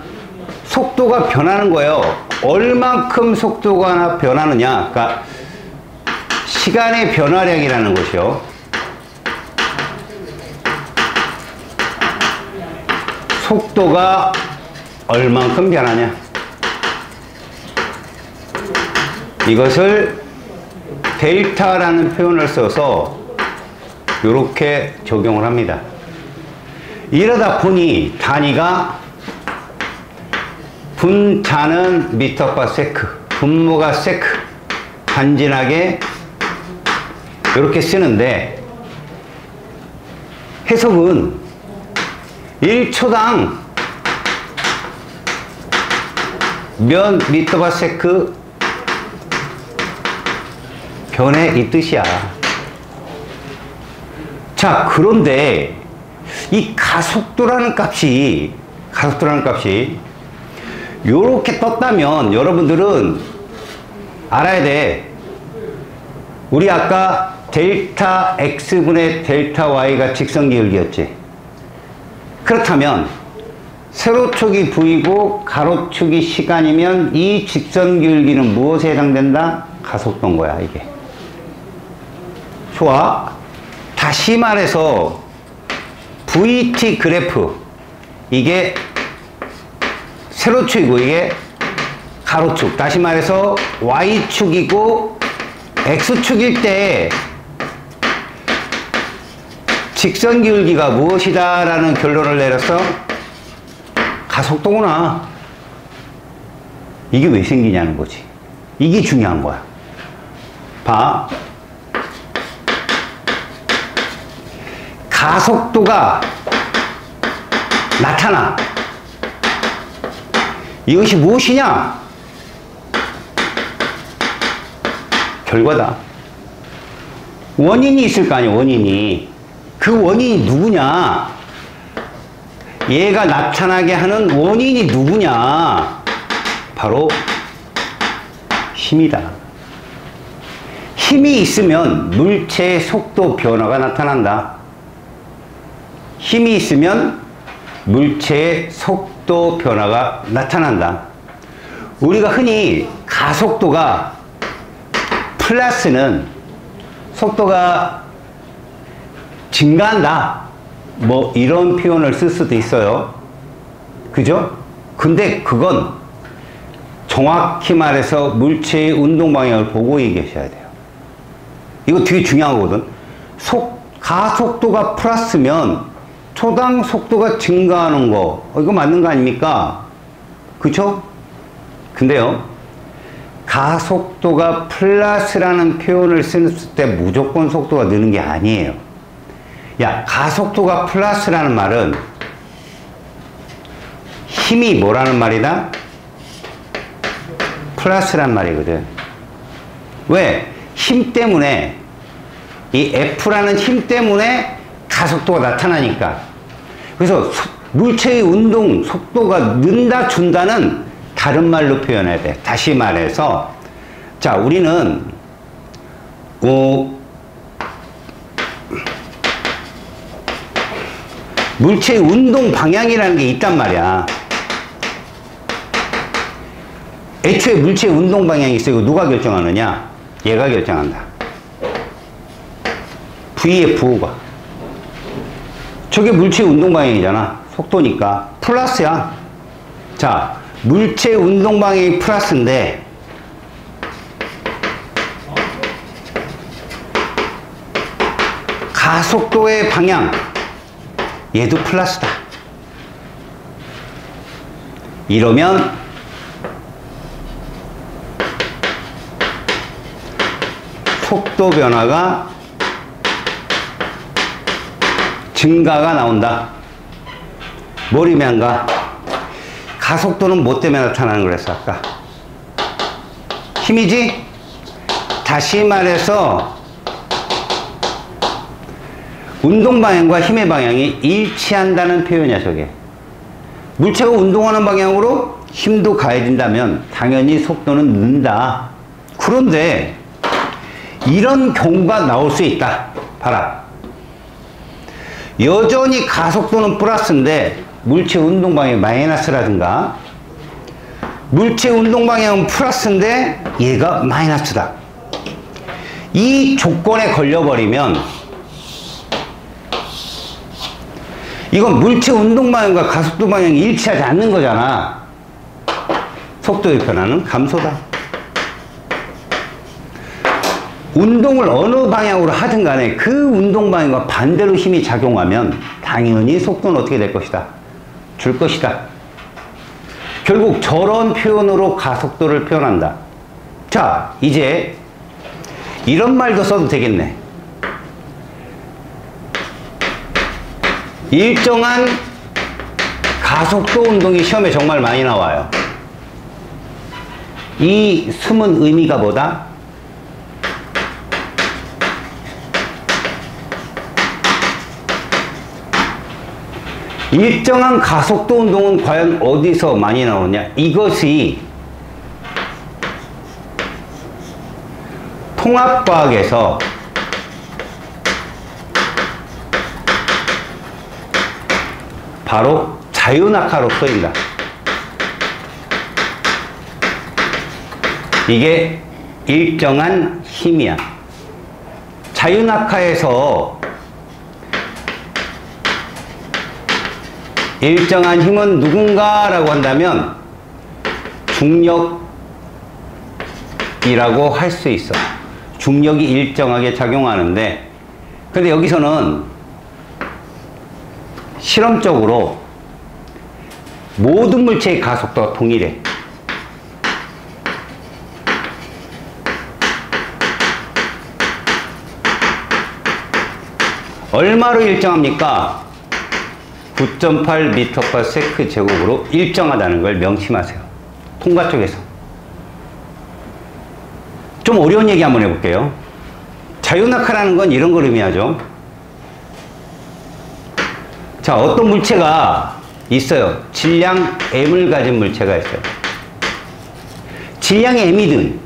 속도가 변하는 거예요. 얼만큼 속도가 변하느냐. 그러니까 시간의 변화량이라는 것이요. 속도가 얼만큼 변하냐. 이것을 델타라는 표현을 써서 이렇게 적용을 합니다. 이러다 보니 단위가 분자는 미터 퍼 세크, 분모가 세크, 간지나게 이렇게 쓰는데 해석은 1초당 몇 미터 퍼 세크 변해 이 뜻이야. 자, 그런데 이 가속도라는 값이 요렇게 떴다면 여러분들은 알아야 돼. 우리 아까 델타 x분의 델타 y가 직선기울기였지. 그렇다면 세로축이 v고 가로축이 시간이면 이 직선기울기는 무엇에 해당된다? 가속도인 거야, 이게. 좋아. 다시 말해서 VT 그래프, 이게 세로축이고 이게 가로축, 다시 말해서 Y축이고 X축일 때 직선기울기가 무엇이다 라는 결론을 내렸어? 가속도구나. 이게 왜 생기냐는 거지. 이게 중요한 거야. 봐. 가속도가 나타나. 이것이 무엇이냐? 결과다. 원인이 있을 거 아니야, 원인이. 그 원인이 누구냐? 얘가 나타나게 하는 원인이 누구냐? 바로 힘이다. 힘이 있으면 물체의 속도 변화가 나타난다. 힘이 있으면 물체의 속도 변화가 나타난다. 우리가 흔히 가속도가 플러스는 속도가 증가한다, 뭐 이런 표현을 쓸 수도 있어요. 그죠? 근데 그건 정확히 말해서 물체의 운동 방향을 보고 얘기하셔야 돼요. 이거 되게 중요한 거거든. 가속도가 플러스면 초당 속도가 증가하는 거, 이거 맞는 거 아닙니까? 그쵸? 근데요, 가속도가 플러스라는 표현을 쓸 때 무조건 속도가 느는 게 아니에요. 야, 가속도가 플러스라는 말은 힘이 뭐라는 말이다? 플러스란 말이거든. 왜? 힘 때문에, 이 F라는 힘 때문에 가속도가 나타나니까. 그래서 물체의 운동 속도가 는다 준다는 다른 말로 표현해야 돼. 다시 말해서, 자, 우리는 물체의 운동 방향이라는 게 있단 말이야. 애초에 물체의 운동 방향이 있어. 이거 누가 결정하느냐? 얘가 결정한다. VF가. 저게 물체의 운동 방향이잖아. 속도니까. 플러스야. 자, 물체의 운동 방향이 플러스인데, 가속도의 방향, 얘도 플러스다. 이러면 속도 변화가 증가가 나온다. 뭘 의미한가? 가속도는 뭐 때문에 나타나는 거랬어, 아까? 힘이지? 다시 말해서 운동 방향과 힘의 방향이 일치한다는 표현이야, 저게. 물체가 운동하는 방향으로 힘도 가해진다면 당연히 속도는 는다. 그런데 이런 경우가 나올 수 있다. 봐라. 여전히 가속도는 플러스인데 물체 운동 방향이 마이너스라든가, 물체 운동 방향은 플러스인데 얘가 마이너스다. 이 조건에 걸려버리면 이건 물체 운동 방향과 가속도 방향이 일치하지 않는 거잖아. 속도의 변화는 감소다. 운동을 어느 방향으로 하든 간에 그 운동 방향과 반대로 힘이 작용하면 당연히 속도는 어떻게 될 것이다? 줄 것이다. 결국 저런 표현으로 가속도를 표현한다. 자, 이제 이런 말도 써도 되겠네. 일정한 가속도 운동이 시험에 정말 많이 나와요. 이 숨은 의미가 뭐다? 일정한 가속도 운동은 과연 어디서 많이 나오냐? 이것이 통합과학에서 바로 자유낙하로 쓰인다. 이게 일정한 힘이야. 자유낙하에서 일정한 힘은 누군가라고 한다면 중력이라고 할 수 있어. 중력이 일정하게 작용하는데, 근데 여기서는 실험적으로 모든 물체의 가속도가 동일해. 얼마로 일정합니까? 9.8m/s 제곱으로 일정하다는 걸 명심하세요. 통과 쪽에서. 좀 어려운 얘기 한번 해볼게요. 자유낙하라는 건 이런 걸 의미하죠. 자, 어떤 물체가 있어요. 질량 m을 가진 물체가 있어요. 질량이 m이든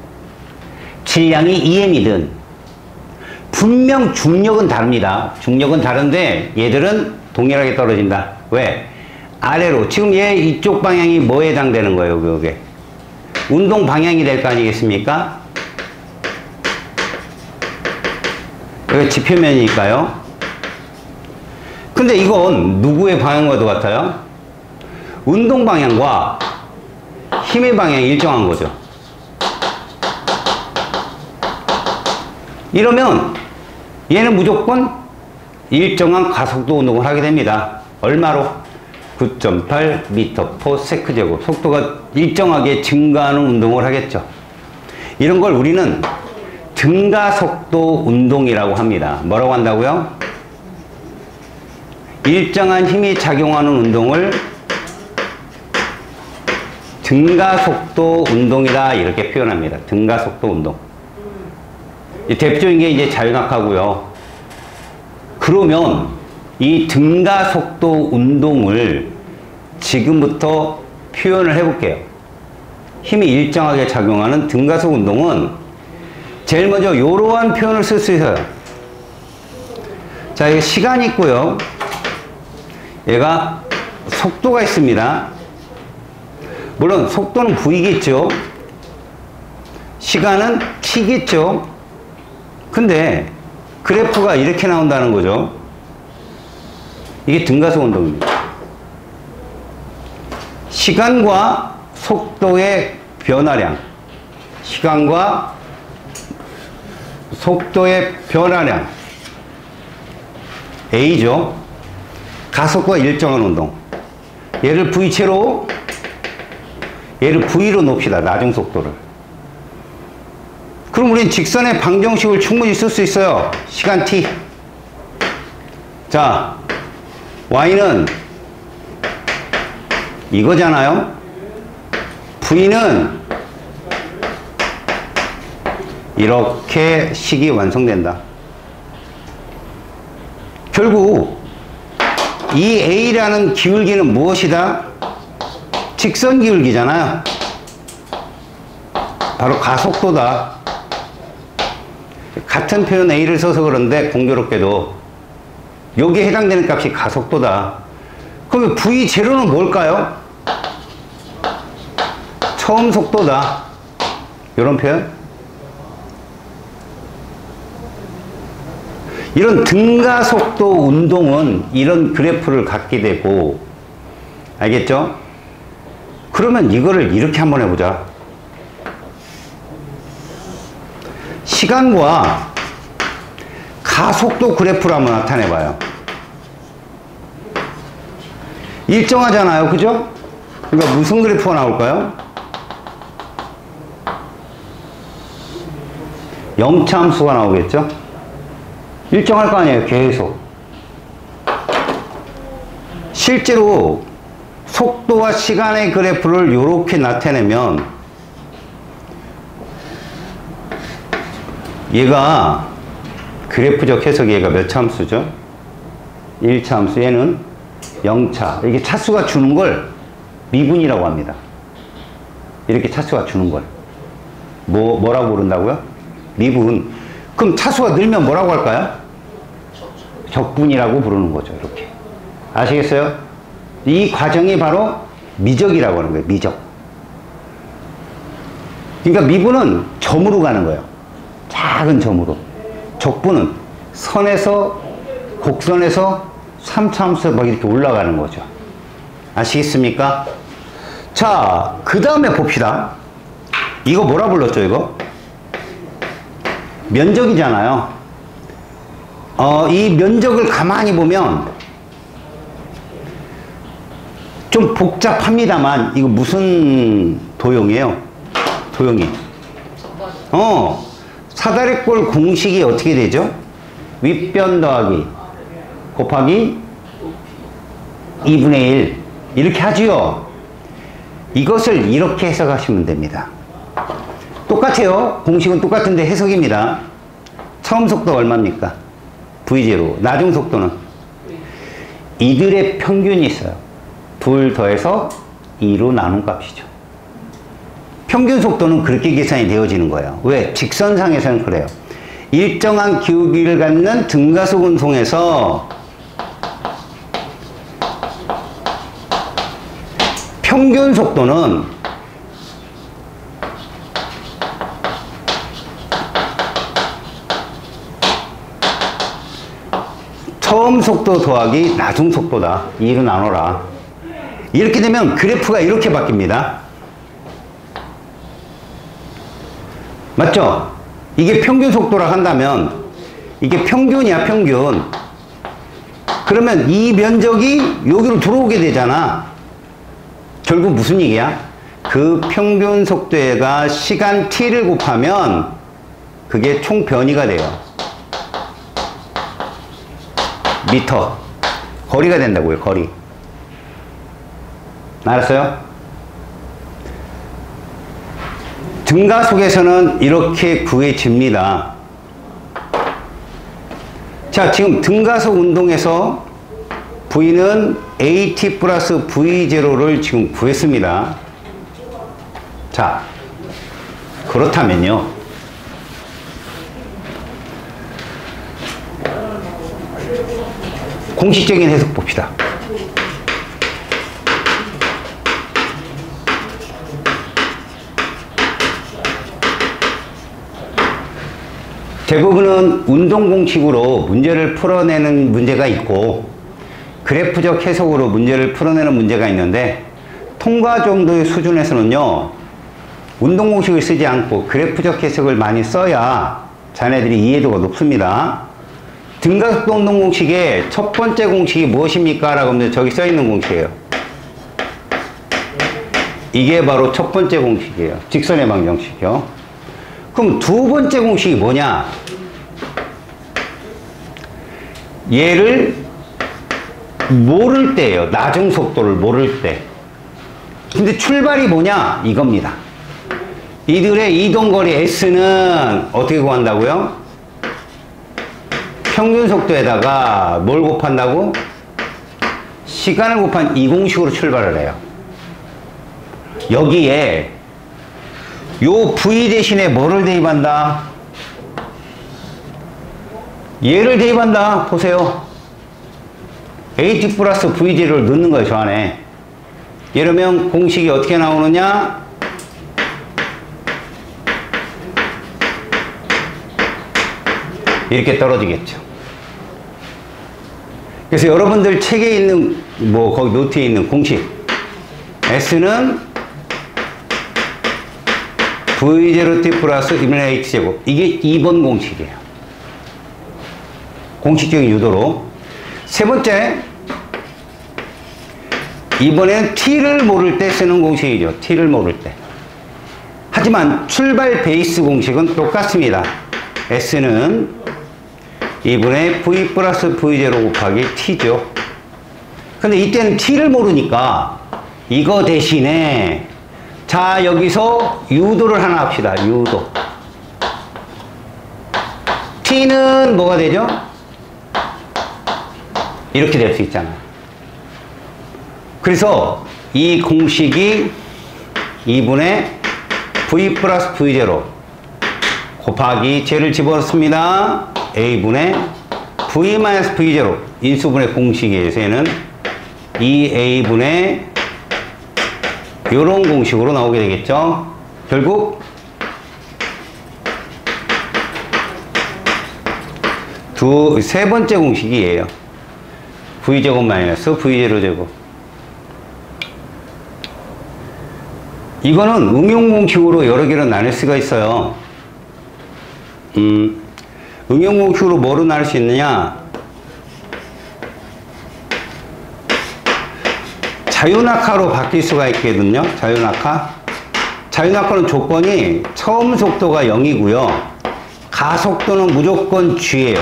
질량이 2m이든 분명 중력은 다릅니다. 중력은 다른데 얘들은 동일하게 떨어진다. 왜? 아래로. 지금 얘 이쪽 방향이 뭐에 해당되는 거예요? 그게 운동 방향이 될 거 아니겠습니까? 여기 지표면이니까요. 근데 이건 누구의 방향과도 같아요? 운동 방향과 힘의 방향이 일정한 거죠. 이러면 얘는 무조건 일정한 가속도 운동을 하게 됩니다. 얼마로? 9.8m/s 제곱. 속도가 일정하게 증가하는 운동을 하겠죠. 이런 걸 우리는 등가속도 운동이라고 합니다. 뭐라고 한다고요? 일정한 힘이 작용하는 운동을 등가속도 운동이다, 이렇게 표현합니다. 등가속도 운동. 대표적인 게 이제 자유낙하고요. 그러면 이 등가속도 운동을 지금부터 표현을 해볼게요. 힘이 일정하게 작용하는 등가속 운동은 제일 먼저 이러한 표현을 쓸 수 있어요. 자, 여기 시간이 있고요. 얘가 속도가 있습니다. 물론 속도는 V겠죠. 시간은 T겠죠. 근데 그래프가 이렇게 나온다는 거죠. 이게 등가속 운동입니다. 시간과 속도의 변화량, 시간과 속도의 변화량 A죠. 가속과 일정한 운동. 얘를 V체로, 얘를 V로 놓읍시다. 나중 속도를. 그럼 우린 직선의 방정식을 충분히 쓸 수 있어요. 시간 t. 자, y는 이거잖아요. v는 이렇게 식이 완성된다. 결국 이 a라는 기울기는 무엇이다? 직선 기울기잖아요. 바로 가속도다. 같은 표현 a를 써서 그런데 공교롭게도 여기에 해당되는 값이 가속도다. 그럼 v0는 뭘까요? 처음 속도다. 이런 표현. 이런 등가속도 운동은 이런 그래프를 갖게 되고, 알겠죠? 그러면 이거를 이렇게 한번 해보자. 시간과 가속도 그래프를 한번 나타내봐요. 일정하잖아요. 그죠? 그러니까 무슨 그래프가 나올까요? 영차함수가 나오겠죠? 일정할 거 아니에요. 계속. 실제로 속도와 시간의 그래프를 이렇게 나타내면 얘가 그래프적 해석이 얘가 몇 차 함수죠? 1차 함수, 얘는 0차. 이게 차수가 주는 걸 미분이라고 합니다. 이렇게 차수가 주는 걸. 뭐라고 부른다고요? 미분. 그럼 차수가 늘면 뭐라고 할까요? 적분이라고 부르는 거죠. 이렇게. 아시겠어요? 이 과정이 바로 미적이라고 하는 거예요. 미적. 그러니까 미분은 점으로 가는 거예요. 작은 점으로. 적분은 선에서, 곡선에서 3차 함수에 막 이렇게 올라가는 거죠. 아시겠습니까? 자, 그 다음에 봅시다. 이거 뭐라 불렀죠, 이거? 면적이잖아요. 이 면적을 가만히 보면 좀 복잡합니다만, 이거 무슨 도형이에요? 도형이. 사다리꼴 공식이 어떻게 되죠? 윗변 더하기 곱하기 2분의 1 이렇게 하지요. 이것을 이렇게 해석하시면 됩니다. 똑같아요. 공식은 똑같은데 해석입니다. 처음 속도가 얼마입니까? V0. 나중 속도는? 이들의 평균이 있어요. 둘 더해서 2로 나눈 값이죠. 평균 속도는 그렇게 계산이 되어지는 거예요. 왜? 직선상에서는 그래요. 일정한 기울기를 갖는 등가속 운송에서 평균 속도는 처음 속도 더하기 나중 속도다. 2로 나눠라. 이렇게 되면 그래프가 이렇게 바뀝니다. 맞죠? 이게 평균 속도라 한다면 이게 평균이야, 평균. 그러면 이 면적이 여기로 들어오게 되잖아. 결국 무슨 얘기야? 그 평균 속도가 시간 t를 곱하면 그게 총 변이가 돼요. 미터. 거리가 된다고요, 거리. 알았어요? 등가속에서는 이렇게 구해집니다. 자, 지금 등가속 운동에서 V는 AT 플러스 V0를 지금 구했습니다. 자, 그렇다면요. 공식적인 해석 봅시다. 대부분은 운동 공식으로 문제를 풀어내는 문제가 있고 그래프적 해석으로 문제를 풀어내는 문제가 있는데 통과 정도의 수준에서는요 운동 공식을 쓰지 않고 그래프적 해석을 많이 써야 자네들이 이해도가 높습니다. 등가속도 운동 공식의 첫 번째 공식이 무엇입니까? 라고 하면 저기 써 있는 공식이에요. 이게 바로 첫 번째 공식이에요. 직선의 방정식이요. 그럼 두 번째 공식이 뭐냐? 얘를 모를 때예요. 나중 속도를 모를 때. 근데 출발이 뭐냐? 이겁니다. 이들의 이동거리 S는 어떻게 구한다고요? 평균 속도에다가 뭘 곱한다고? 시간을 곱한 이 공식으로 출발을 해요. 여기에 요 V 대신에 뭐를 대입한다? 얘를 대입한다. 보세요. AT 플러스 V0를 넣는 거예요. 저 안에. 이러면 공식이 어떻게 나오느냐? 이렇게 떨어지겠죠. 그래서 여러분들 책에 있는 뭐 거기 노트에 있는 공식 S는 V0t 플러스 1분의 H제곱, 이게 2번 공식이에요. 공식적인 유도로. 세 번째, 이번에는 T를 모를 때 쓰는 공식이죠. T를 모를 때. 하지만 출발 베이스 공식은 똑같습니다. S는 2분의 V 플러스 V0 곱하기 T죠. 근데 이때는 T를 모르니까 이거 대신에 자, 여기서 유도를 하나 합시다. 유도. T는 뭐가 되죠? 이렇게 될 수 있잖아요. 그래서 이 공식이 2분의 V 플러스 V0 곱하기 쟤를 집어넣습니다. A분의 V 마이너스 V0 인수분의 공식에서 얘는 2A분의 요런 공식으로 나오게 되겠죠. 결국 세 번째 공식이에요. V제곱 마이너스 V0제곱. 이거는 응용 공식으로 여러 개로 나눌 수가 있어요. 응용 공식으로 뭐로 나눌 수 있느냐? 자유낙하로 바뀔 수가 있거든요. 자유낙하. 자유낙하는 조건이 처음 속도가 0이고요. 가속도는 무조건 G예요.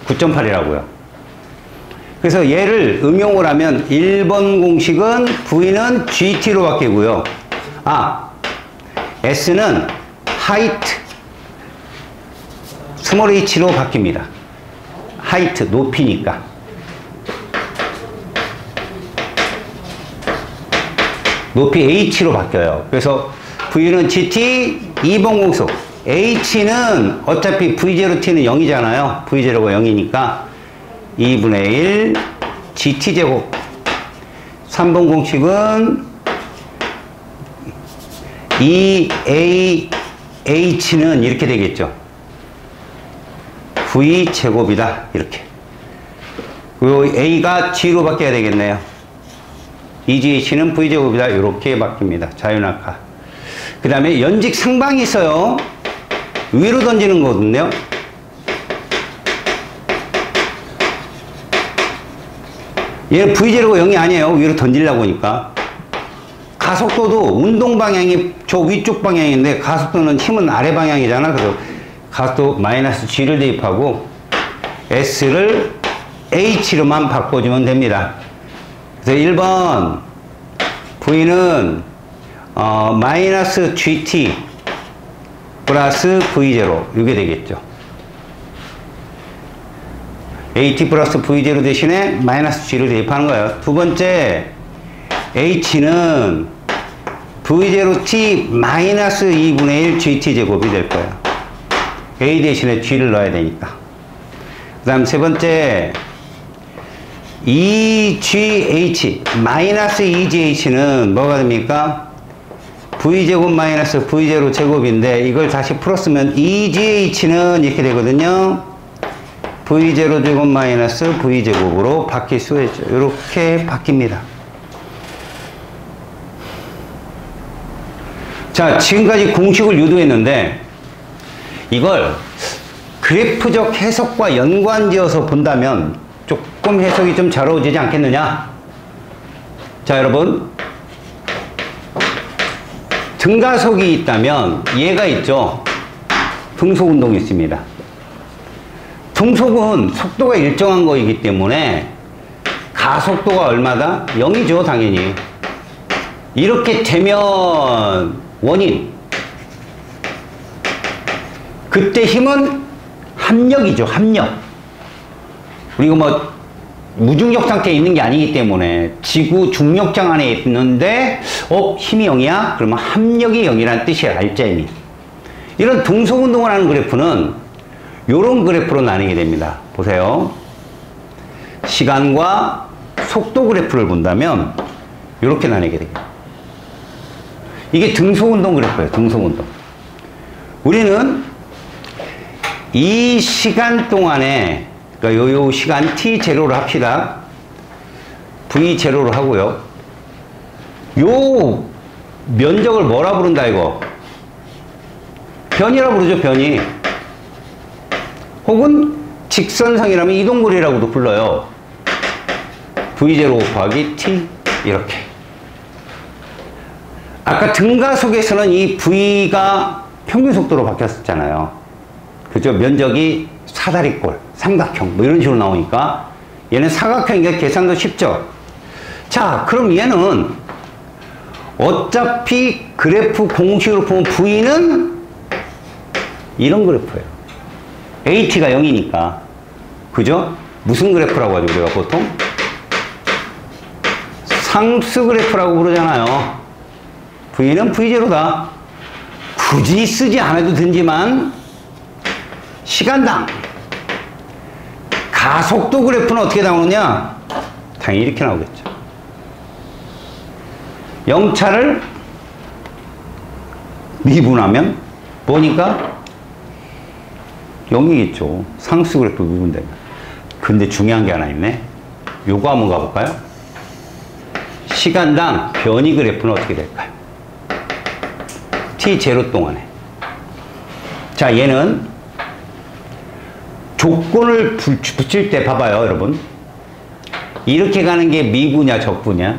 9.8이라고요. 그래서 얘를 응용을 하면 1번 공식은 V는 GT로 바뀌고요. S는 height, 스몰 h로 바뀝니다. height, 높이니까. 높이 h로 바뀌어요. 그래서 V는 GT, 2번 공속. h는 어차피 V0t는 0이잖아요. V0가 0이니까 2분의 1 GT제곱. 3번 공식은 2AH는 이렇게 되겠죠. V제곱이다. 이렇게. 그리고 A가 G로 바뀌어야 되겠네요. 2GH는 V제곱이다. 이렇게 바뀝니다. 자유낙하. 그 다음에 연직 상방이 있어요. 위로 던지는 거거든요. 얘는 V0가 0이 아니에요. 위로 던지려고 하니까. 가속도도 운동 방향이 저 위쪽 방향인데 가속도는 힘은 아래 방향이잖아. 그래서 가속도 마이너스 G를 대입하고 S를 H로만 바꿔주면 됩니다. 그래서 1번 V는 마이너스 GT 플러스 V0 이게 되겠죠. AT 플러스 V0 대신에 마이너스 G를 대입하는 거예요. 두 번째 H는 V0T 마이너스 2분의 1 GT 제곱이 될 거예요. A 대신에 G를 넣어야 되니까. 그 다음 세 번째 2GH 마이너스 2GH는 뭐가 됩니까? V제곱 마이너스 V0 제곱인데 이걸 다시 풀었으면 2GH는 이렇게 되거든요. V0 제곱 마이너스 V제곱으로 바뀔 수가 있죠. 이렇게 바뀝니다. 자, 지금까지 공식을 유도했는데 이걸 그래프적 해석과 연관지어서 본다면 조금 해석이 좀 잘 어울리지 않겠느냐? 자, 여러분. 등가속이 있다면 얘가 있죠. 등속운동이 있습니다. 등속은 속도가 일정한 거이기 때문에 가속도가 얼마다? 0이죠, 당연히. 이렇게 되면 원인. 그때 힘은 합력이죠, 합력. 그리고 뭐 무중력 상태에 있는 게 아니기 때문에 지구 중력장 안에 있는데 힘이 0이야? 그러면 합력이 0이라는 뜻이에요. 알짜임이. 이런 등속운동을 하는 그래프는 이런 그래프로 나뉘게 됩니다. 보세요. 시간과 속도 그래프를 본다면 이렇게 나뉘게 돼요. 이게 등속운동 그래프예요. 등속운동. 우리는 이 시간 동안에 그러니까 요 시간 t0로 합시다. v0로 하고요. 요 면적을 뭐라 부른다 이거? 변이라 부르죠, 변이. 혹은 직선상이라면 이동거리라고도 불러요. v0 곱하기 t 이렇게. 아까 등가속에서는 이 v가 평균속도로 바뀌었었잖아요. 그죠? 면적이 사다리꼴, 삼각형 뭐 이런 식으로 나오니까 얘는 사각형이니까 계산도 쉽죠. 자, 그럼 얘는 어차피 그래프 공식으로 보면 v는 이런 그래프예요. at가 0이니까. 그죠? 무슨 그래프라고 하죠 우리가 보통? 상수 그래프라고 부르잖아요. v는 v0다. 굳이 쓰지 않아도 되지만 시간당 가속도 그래프는 어떻게 나오느냐? 당연히 이렇게 나오겠죠. 0차를 미분하면 뭐니까? 0이겠죠. 상수 그래프 미분되면. 근데 중요한 게 하나 있네. 요거 한번 가볼까요? 시간당 변이 그래프는 어떻게 될까요? t0 동안에. 자, 얘는 조건을 붙일 때 봐봐요, 여러분. 이렇게 가는 게 미분이야, 적분이야?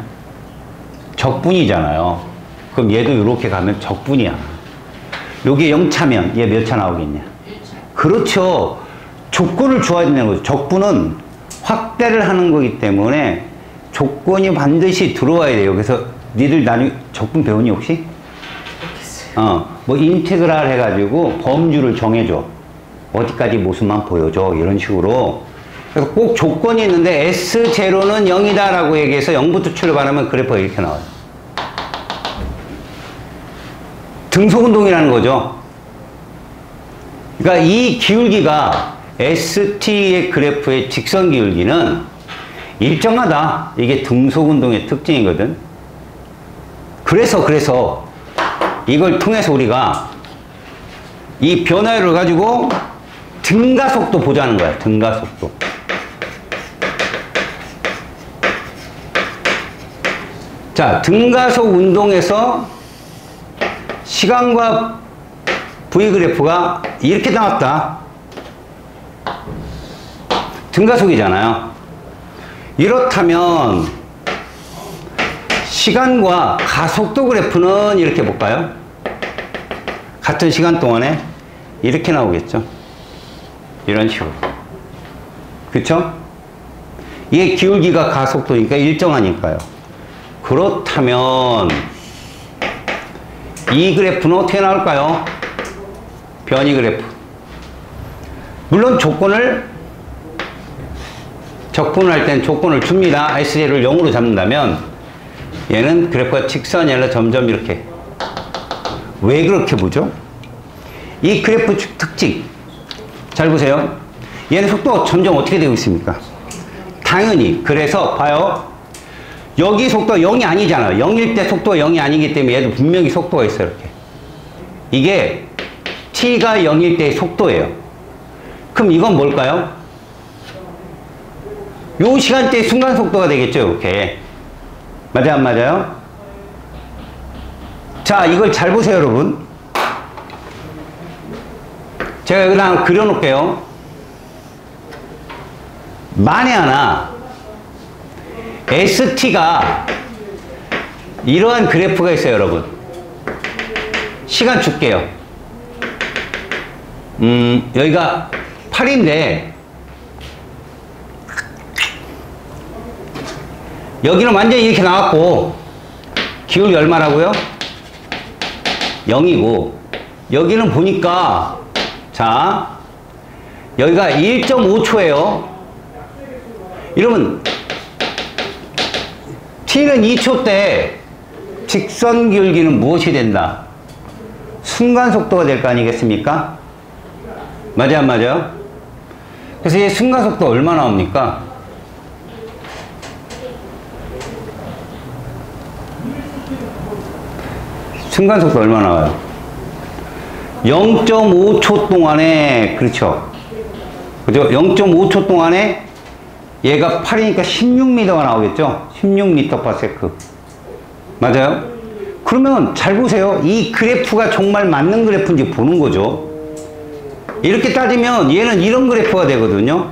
적분이잖아요. 그럼 얘도 이렇게 가면 적분이야. 요게 0차면 얘 몇 차 나오겠냐? 그렇죠. 조건을 주어야 되는 거죠. 적분은 확대를 하는 거기 때문에 조건이 반드시 들어와야 돼요. 그래서 니들 나중에 적분 배우니 혹시? 뭐 인테그랄 해가지고 범주를 정해줘. 어디까지 모습만 보여줘. 이런 식으로. 그래서 꼭 조건이 있는데 S0는 0이다 라고 얘기해서 0부터 출발하면 그래프가 이렇게 나와요. 등속운동이라는 거죠. 그러니까 이 기울기가 ST의 그래프의 직선 기울기는 일정하다. 이게 등속운동의 특징이거든. 그래서 이걸 통해서 우리가 이 변화율을 가지고 등가속도 보자는 거야. 등가속도. 자, 등가속 운동에서 시간과 V그래프가 이렇게 나왔다. 등가속이잖아요. 이렇다면 시간과 가속도 그래프는 이렇게 볼까요? 같은 시간 동안에 이렇게 나오겠죠. 이런 식으로. 그쵸? 이게 기울기가 가속도니까 일정하니까요. 그렇다면 이 그래프는 어떻게 나올까요? 변이 그래프. 물론 조건을 적분을 할 땐 조건을 줍니다. S0를 0으로 잡는다면 얘는 그래프가 직선이 아니라 점점 이렇게. 왜 그렇게 보죠? 이 그래프 특징 잘 보세요. 얘는 속도가 점점 어떻게 되고 있습니까? 당연히. 그래서 봐요. 여기 속도가 0이 아니잖아요. 0일 때 속도가 0이 아니기 때문에 얘도 분명히 속도가 있어요. 이렇게. 이게 t가 0일 때의 속도예요. 그럼 이건 뭘까요? 요 시간대의 순간 속도가 되겠죠. 이렇게. 맞아요, 안 맞아요? 자, 이걸 잘 보세요, 여러분. 제가 여기다 한번 그려놓을게요. 만에 하나 ST가 이러한 그래프가 있어요, 여러분. 시간 줄게요. 여기가 8인데 여기는 완전히 이렇게 나왔고 기울기 얼마라고요? 0이고 여기는 보니까 자 여기가 1.5초예요. 이러면 t는 2초 때 직선 기울기는 무엇이 된다? 순간 속도가 될 거 아니겠습니까? 맞아요, 안 맞아요? 그래서 이 순간 속도 얼마 나옵니까? 순간 속도 얼마 나와요? 0.5초 동안에, 그렇죠. 그죠? 0.5초 동안에 얘가 8이니까 16m가 나오겠죠? 16m/s. 맞아요? 그러면 잘 보세요. 이 그래프가 정말 맞는 그래프인지 보는 거죠. 이렇게 따지면 얘는 이런 그래프가 되거든요.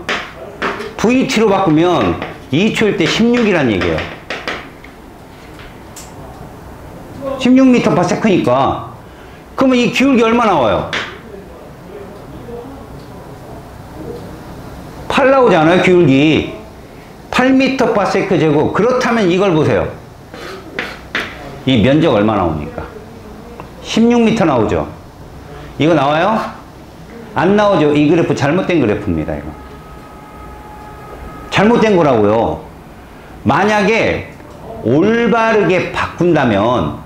VT로 바꾸면 2초일 때 16이란 얘기예요. 16m/s니까. 그러면 이 기울기 얼마 나와요? 8 나오잖아요, 기울기. 8m/s 제곱. 그렇다면 이걸 보세요. 이 면적 얼마 나옵니까? 16m 나오죠? 이거 나와요? 안 나오죠? 이 그래프 잘못된 그래프입니다, 이거. 잘못된 거라고요. 만약에 올바르게 바꾼다면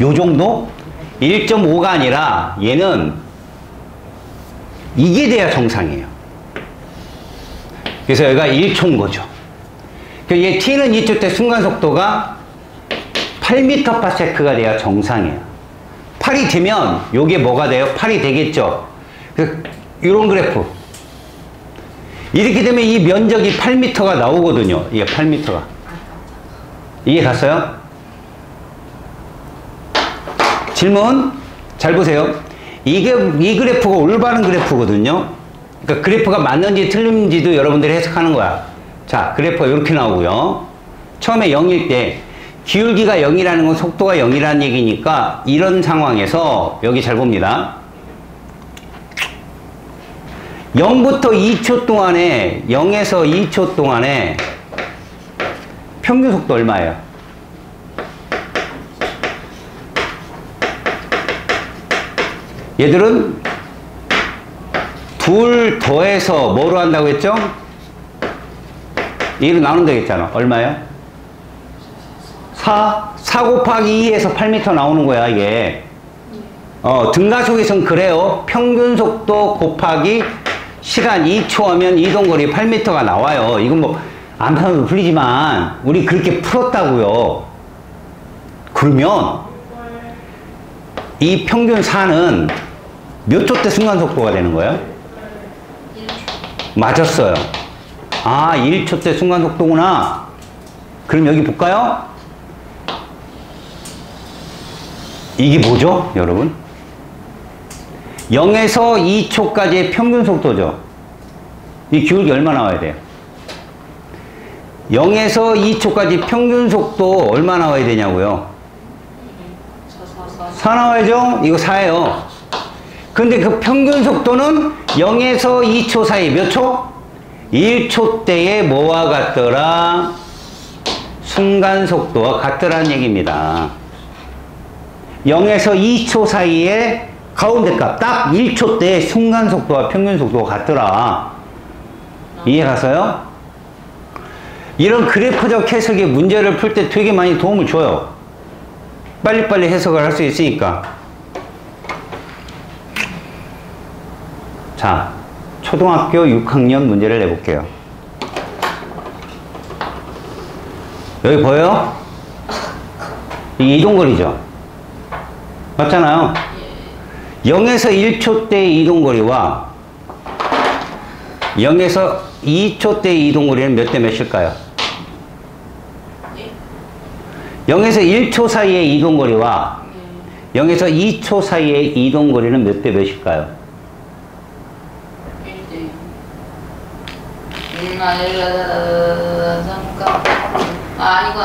요 정도? 1.5가 아니라 얘는 이게 돼야 정상이에요. 그래서 여기가 1초인 거죠. 얘 t는 2초 때 순간속도가 8m/s가 돼야 정상이에요. 8이 되면 요게 뭐가 돼요? 8이 되겠죠. 이런 그래프. 이렇게 되면 이 면적이 8m가 나오거든요. 이게 8m가. 이해 갔어요? 질문 잘 보세요. 이 그래프가 올바른 그래프거든요. 그러니까 그래프가 맞는지 틀린지도 여러분들이 해석하는 거야. 자, 그래프가 이렇게 나오고요. 처음에 0일 때 기울기가 0이라는 건 속도가 0이라는 얘기니까 이런 상황에서 여기 잘 봅니다. 0부터 2초 동안에 0에서 2초 동안에 평균 속도 얼마예요? 얘들은 둘 더해서 뭐로 한다고 했죠? 2로 나눈다 했잖아. 얼마예요? 4 곱하기 2에서 8m 나오는 거야, 이게. 등가속에선 그래요. 평균 속도 곱하기 시간 2초 하면 이동거리 8m가 나와요. 이건 뭐 암산으로 풀리지만 우리 그렇게 풀었다고요. 그러면 이 평균 4는 몇 초 때 순간속도가 되는 거예요? 1초. 맞았어요. 아, 1초 때 순간속도구나. 그럼 여기 볼까요? 이게 뭐죠, 여러분? 0에서 2초까지의 평균 속도죠. 이 기울기 얼마 나와야 돼요? 0에서 2초까지 평균 속도 얼마 나와야 되냐고요? 4 나와야죠? 이거 4예요. 근데 그 평균 속도는 0에서 2초 사이 몇 초? 1초 때에 뭐와 같더라? 순간 속도와 같더라는 얘기입니다. 0에서 2초 사이에 가운데 값 딱 1초 때 순간 속도와 평균 속도가 같더라. 이해 갔어요? 이런 그래프적 해석의 문제를 풀 때 되게 많이 도움을 줘요. 빨리빨리 해석을 할 수 있으니까. 자, 초등학교 6학년 문제를 내볼게요. 여기 보여요? 이게 이동거리죠? 맞잖아요? 0에서 1초 때의 이동거리와 0에서 2초 때의 이동거리는 몇 대 몇일까요? 0에서 1초 사이의 이동거리와 0에서 2초 사이의 이동거리는 몇 대 몇일까요? 1대 잠깐. 아니고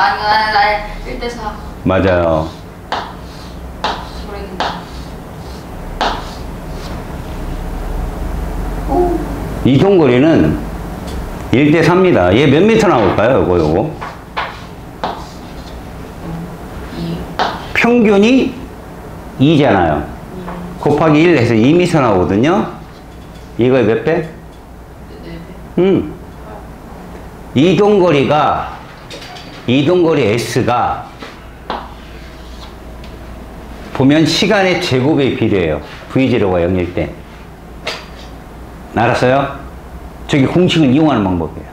1대4. 맞아요. 이동거리는 1대4입니다. 얘 몇 미터 나올까요? 요거. 평균이 2잖아요. 곱하기 1 해서 2m 나오거든요. 이거의 몇 배? 이동거리 S가 보면 시간의 제곱에 비례해요. V0가 0일 때. 알았어요? 저기 공식을 이용하는 방법이에요.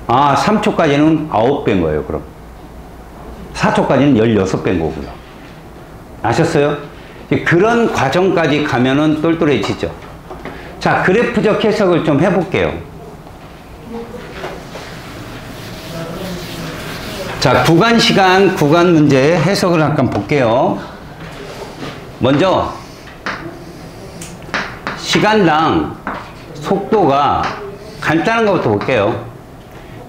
아, 3초까지는 9배인 거예요, 그럼. 4초까지는 16배인 거고요. 아셨어요? 그런 과정까지 가면은 똘똘해지죠. 자, 그래프적 해석을 좀 해볼게요. 자, 구간 시간, 구간 문제 해석을 잠깐 볼게요. 먼저 시간당 속도가 간단한 것부터 볼게요.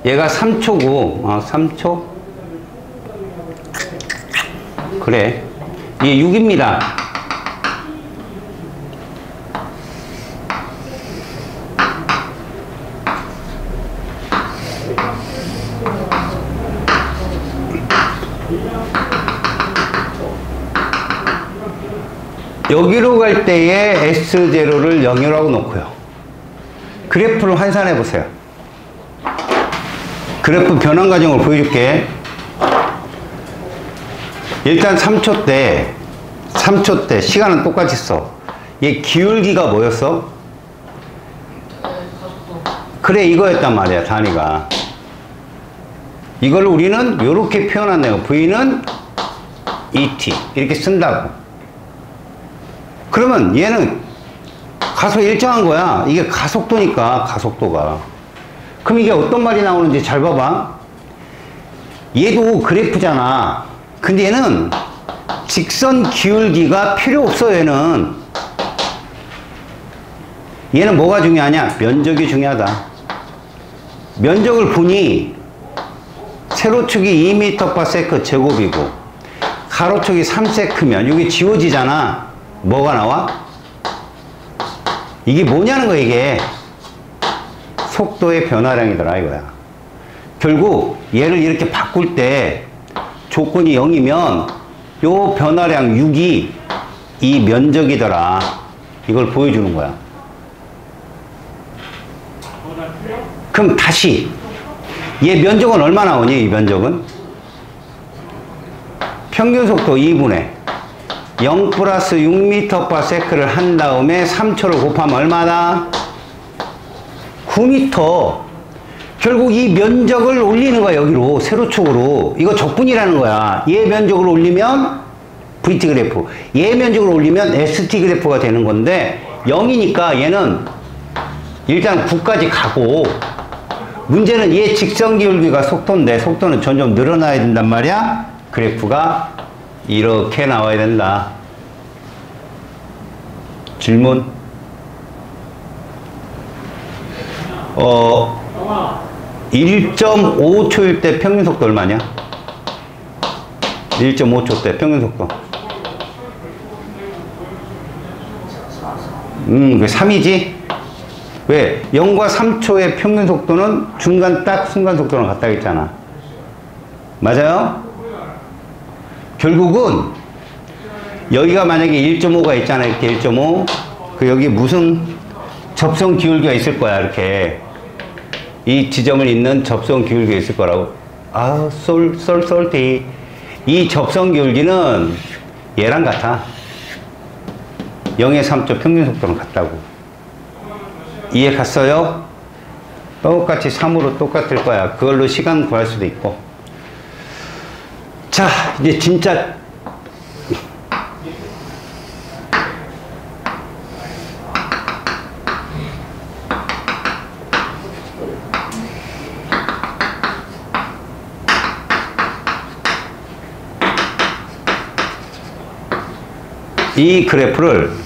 얘가 3초고 3초 그래, 이게 6입니다. 여기로 갈 때에 S0를 0이라고 놓고요. 그래프를 환산해 보세요. 그래프 변환 과정을 보여줄게. 일단 3초 때 시간은 똑같이 써. 얘 기울기가 뭐였어? 그래, 이거였단 말이야, 단위가. 이걸 우리는 이렇게 표현한대요. V는 ET 이렇게 쓴다고. 그러면 얘는 가속 일정한 거야. 이게 가속도니까, 가속도가. 그럼 이게 어떤 말이 나오는지 잘 봐봐. 얘도 그래프잖아. 근데 얘는 직선 기울기가 필요 없어. 얘는 뭐가 중요하냐? 면적이 중요하다. 면적을 보니 세로축이 2m/s 제곱이고 가로축이 3s면 이게 지워지잖아. 뭐가 나와? 이게 뭐냐는 거야. 이게 속도의 변화량이더라 이거야. 결국 얘를 이렇게 바꿀 때 조건이 0이면 요 변화량 6이 이 면적이더라. 이걸 보여주는 거야. 그럼 다시 얘 면적은 얼마 나오니? 이 면적은 평균 속도 2분의 0 플러스 6m/s를 한 다음에 3초를 곱하면 얼마다? 9m. 결국 이 면적을 올리는 거야. 여기로 세로축으로. 이거 적분이라는 거야. 얘 면적을 올리면 VT 그래프, 얘 면적을 올리면 ST 그래프가 되는 건데 0이니까 얘는 일단 9까지 가고, 문제는 얘 직선 기울기가 속도인데 속도는 점점 늘어나야 된단 말이야. 그래프가 이렇게 나와야 된다. 질문? 1.5초일 때 평균 속도 얼마냐? 1.5초 때 평균 속도. 그 3이지? 왜? 0과 3초의 평균 속도는 중간 딱 순간 속도랑 같다고 했잖아. 맞아요? 결국은 여기가 만약에 1.5가 있잖아. 이렇게 1.5. 그 여기 무슨 접선 기울기가 있을 거야. 이렇게 이 지점을 잇는 접선 기울기가 있을 거라고. 솔티. 이 접선 기울기는 얘랑 같아. 0의 3초 평균 속도랑 같다고. 이해 갔어요? 똑같이 3으로 똑같을 거야. 그걸로 시간 구할 수도 있고. 자, 이제 진짜 이 그래프를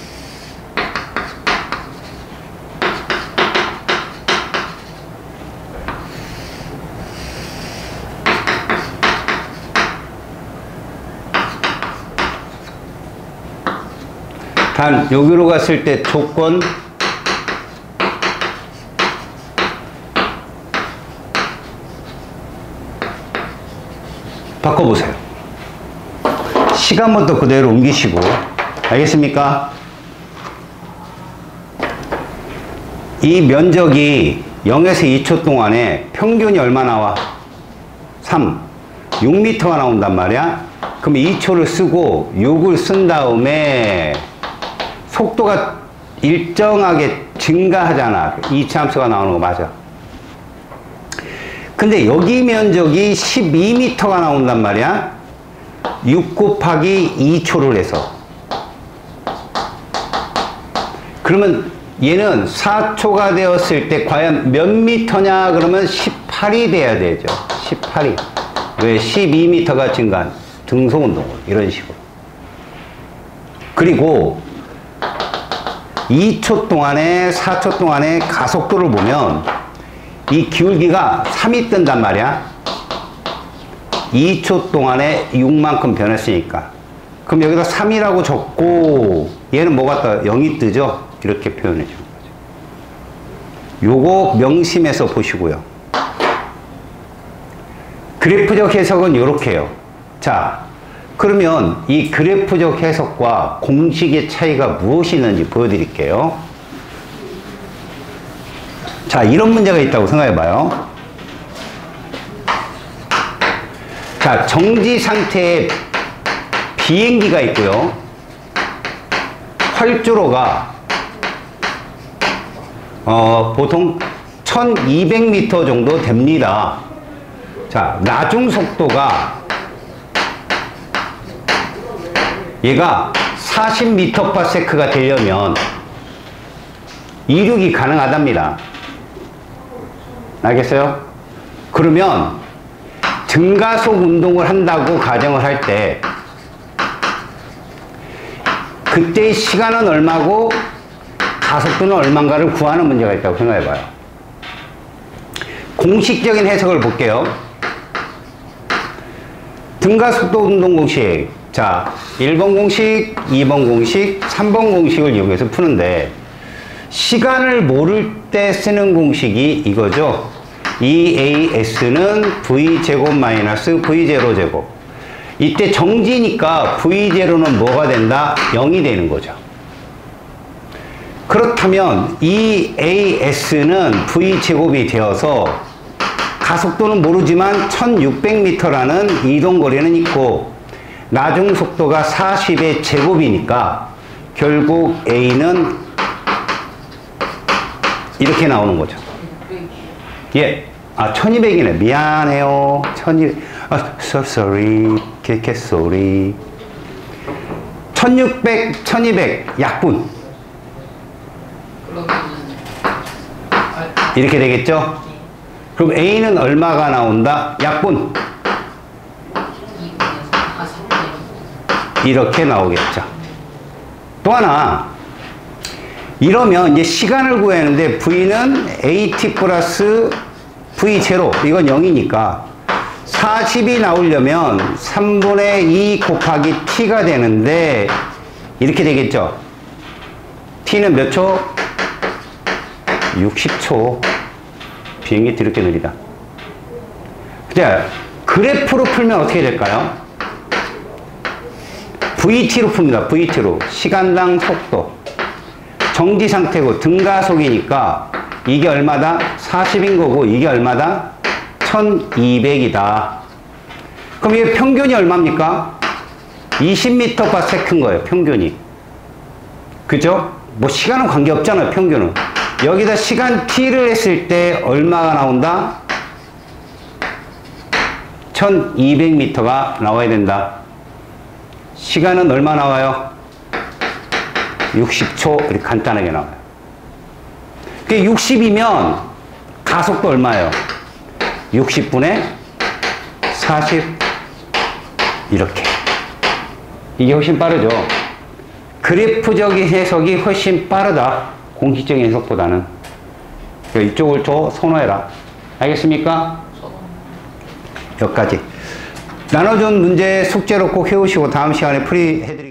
단 여기로 갔을 때 조건 바꿔보세요. 시간부터 그대로 옮기시고. 알겠습니까? 이 면적이 0에서 2초 동안에 평균이 얼마 나와? 3. 6m가 나온단 말이야. 그럼 2초를 쓰고 6을 쓴 다음에 속도가 일정하게 증가하잖아. 이차함수가 나오는 거 맞아. 근데 여기 면적이 12m가 나온단 말이야. 6 곱하기 2초를 해서. 그러면 얘는 4초가 되었을 때 과연 몇 미터냐 그러면 18이 돼야 되죠. 18이. 왜? 12m가 증가한 등속운동으로 이런 식으로. 그리고 2초 동안에 4초 동안에 가속도를 보면 이 기울기가 3이 뜬단 말이야. 2초 동안에 6만큼 변했으니까. 그럼 여기다 3이라고 적고 얘는 뭐가 떠요? 0이 뜨죠? 이렇게 표현해 주는 거죠. 요거 명심해서 보시고요. 그래프적 해석은 요렇게 해요. 자, 그러면 이 그래프적 해석과 공식의 차이가 무엇이 있는지 보여드릴게요. 자, 이런 문제가 있다고 생각해 봐요. 자, 정지 상태에 비행기가 있고요. 활주로가 보통 1200m 정도 됩니다. 자, 나중 속도가 얘가 40m/s가 되려면 이륙이 가능하답니다. 알겠어요? 그러면 등가속 운동을 한다고 가정을 할 때 그때의 시간은 얼마고 가속도는 얼마인가를 구하는 문제가 있다고 생각해 봐요. 공식적인 해석을 볼게요. 등가속도 운동 공식. 자, 1번 공식, 2번 공식, 3번 공식을 이용해서 푸는데 시간을 모를 때 쓰는 공식이 이거죠. EAS는 V제곱 마이너스 V0제곱. 이때 정지니까 V0는 뭐가 된다? 0이 되는 거죠. 그렇다면 EAS는 V제곱이 되어서 가속도는 모르지만 1600m라는 이동거리는 있고 나중 속도가 40의 제곱이니까 결국 A는 이렇게 나오는 거죠. 예. 아, 1200이네. 미안해요. 1200. 아, sorry. sorry. 1600, 1200, 약분. 이렇게 되겠죠? 그럼 A는 얼마가 나온다? 약분. 이렇게 나오겠죠. 또 하나. 이러면 이제 시간을 구해야 하는데 V는 AT 플러스 V0. 이건 0이니까 40이 나오려면 3분의 2 곱하기 T가 되는데 이렇게 되겠죠. T는 몇 초? 60초. 비행기 이렇게 느리다. 자, 그래프로 풀면 어떻게 될까요? VT로 풉니다. VT로. 시간당 속도. 정지 상태고 등가속이니까 이게 얼마다? 40인 거고 이게 얼마다? 1200이다. 그럼 이게 평균이 얼마입니까? 20m/s인 거예요. 평균이. 그죠? 뭐 시간은 관계없잖아요. 평균은. 여기다 시간 t를 했을 때 얼마가 나온다? 1200m가 나와야 된다. 시간은 얼마 나와요? 60초. 이렇게 간단하게 나와요. 그게 60이면 가속도 얼마예요? 60분의 40. 이렇게. 이게 훨씬 빠르죠. 그래프적인 해석이 훨씬 빠르다. 공식적인 해석보다는. 이쪽을 선호해라. 알겠습니까? 여기까지. 나눠준 문제 숙제로 꼭 해오시고 다음 시간에 풀이해드리겠습니다.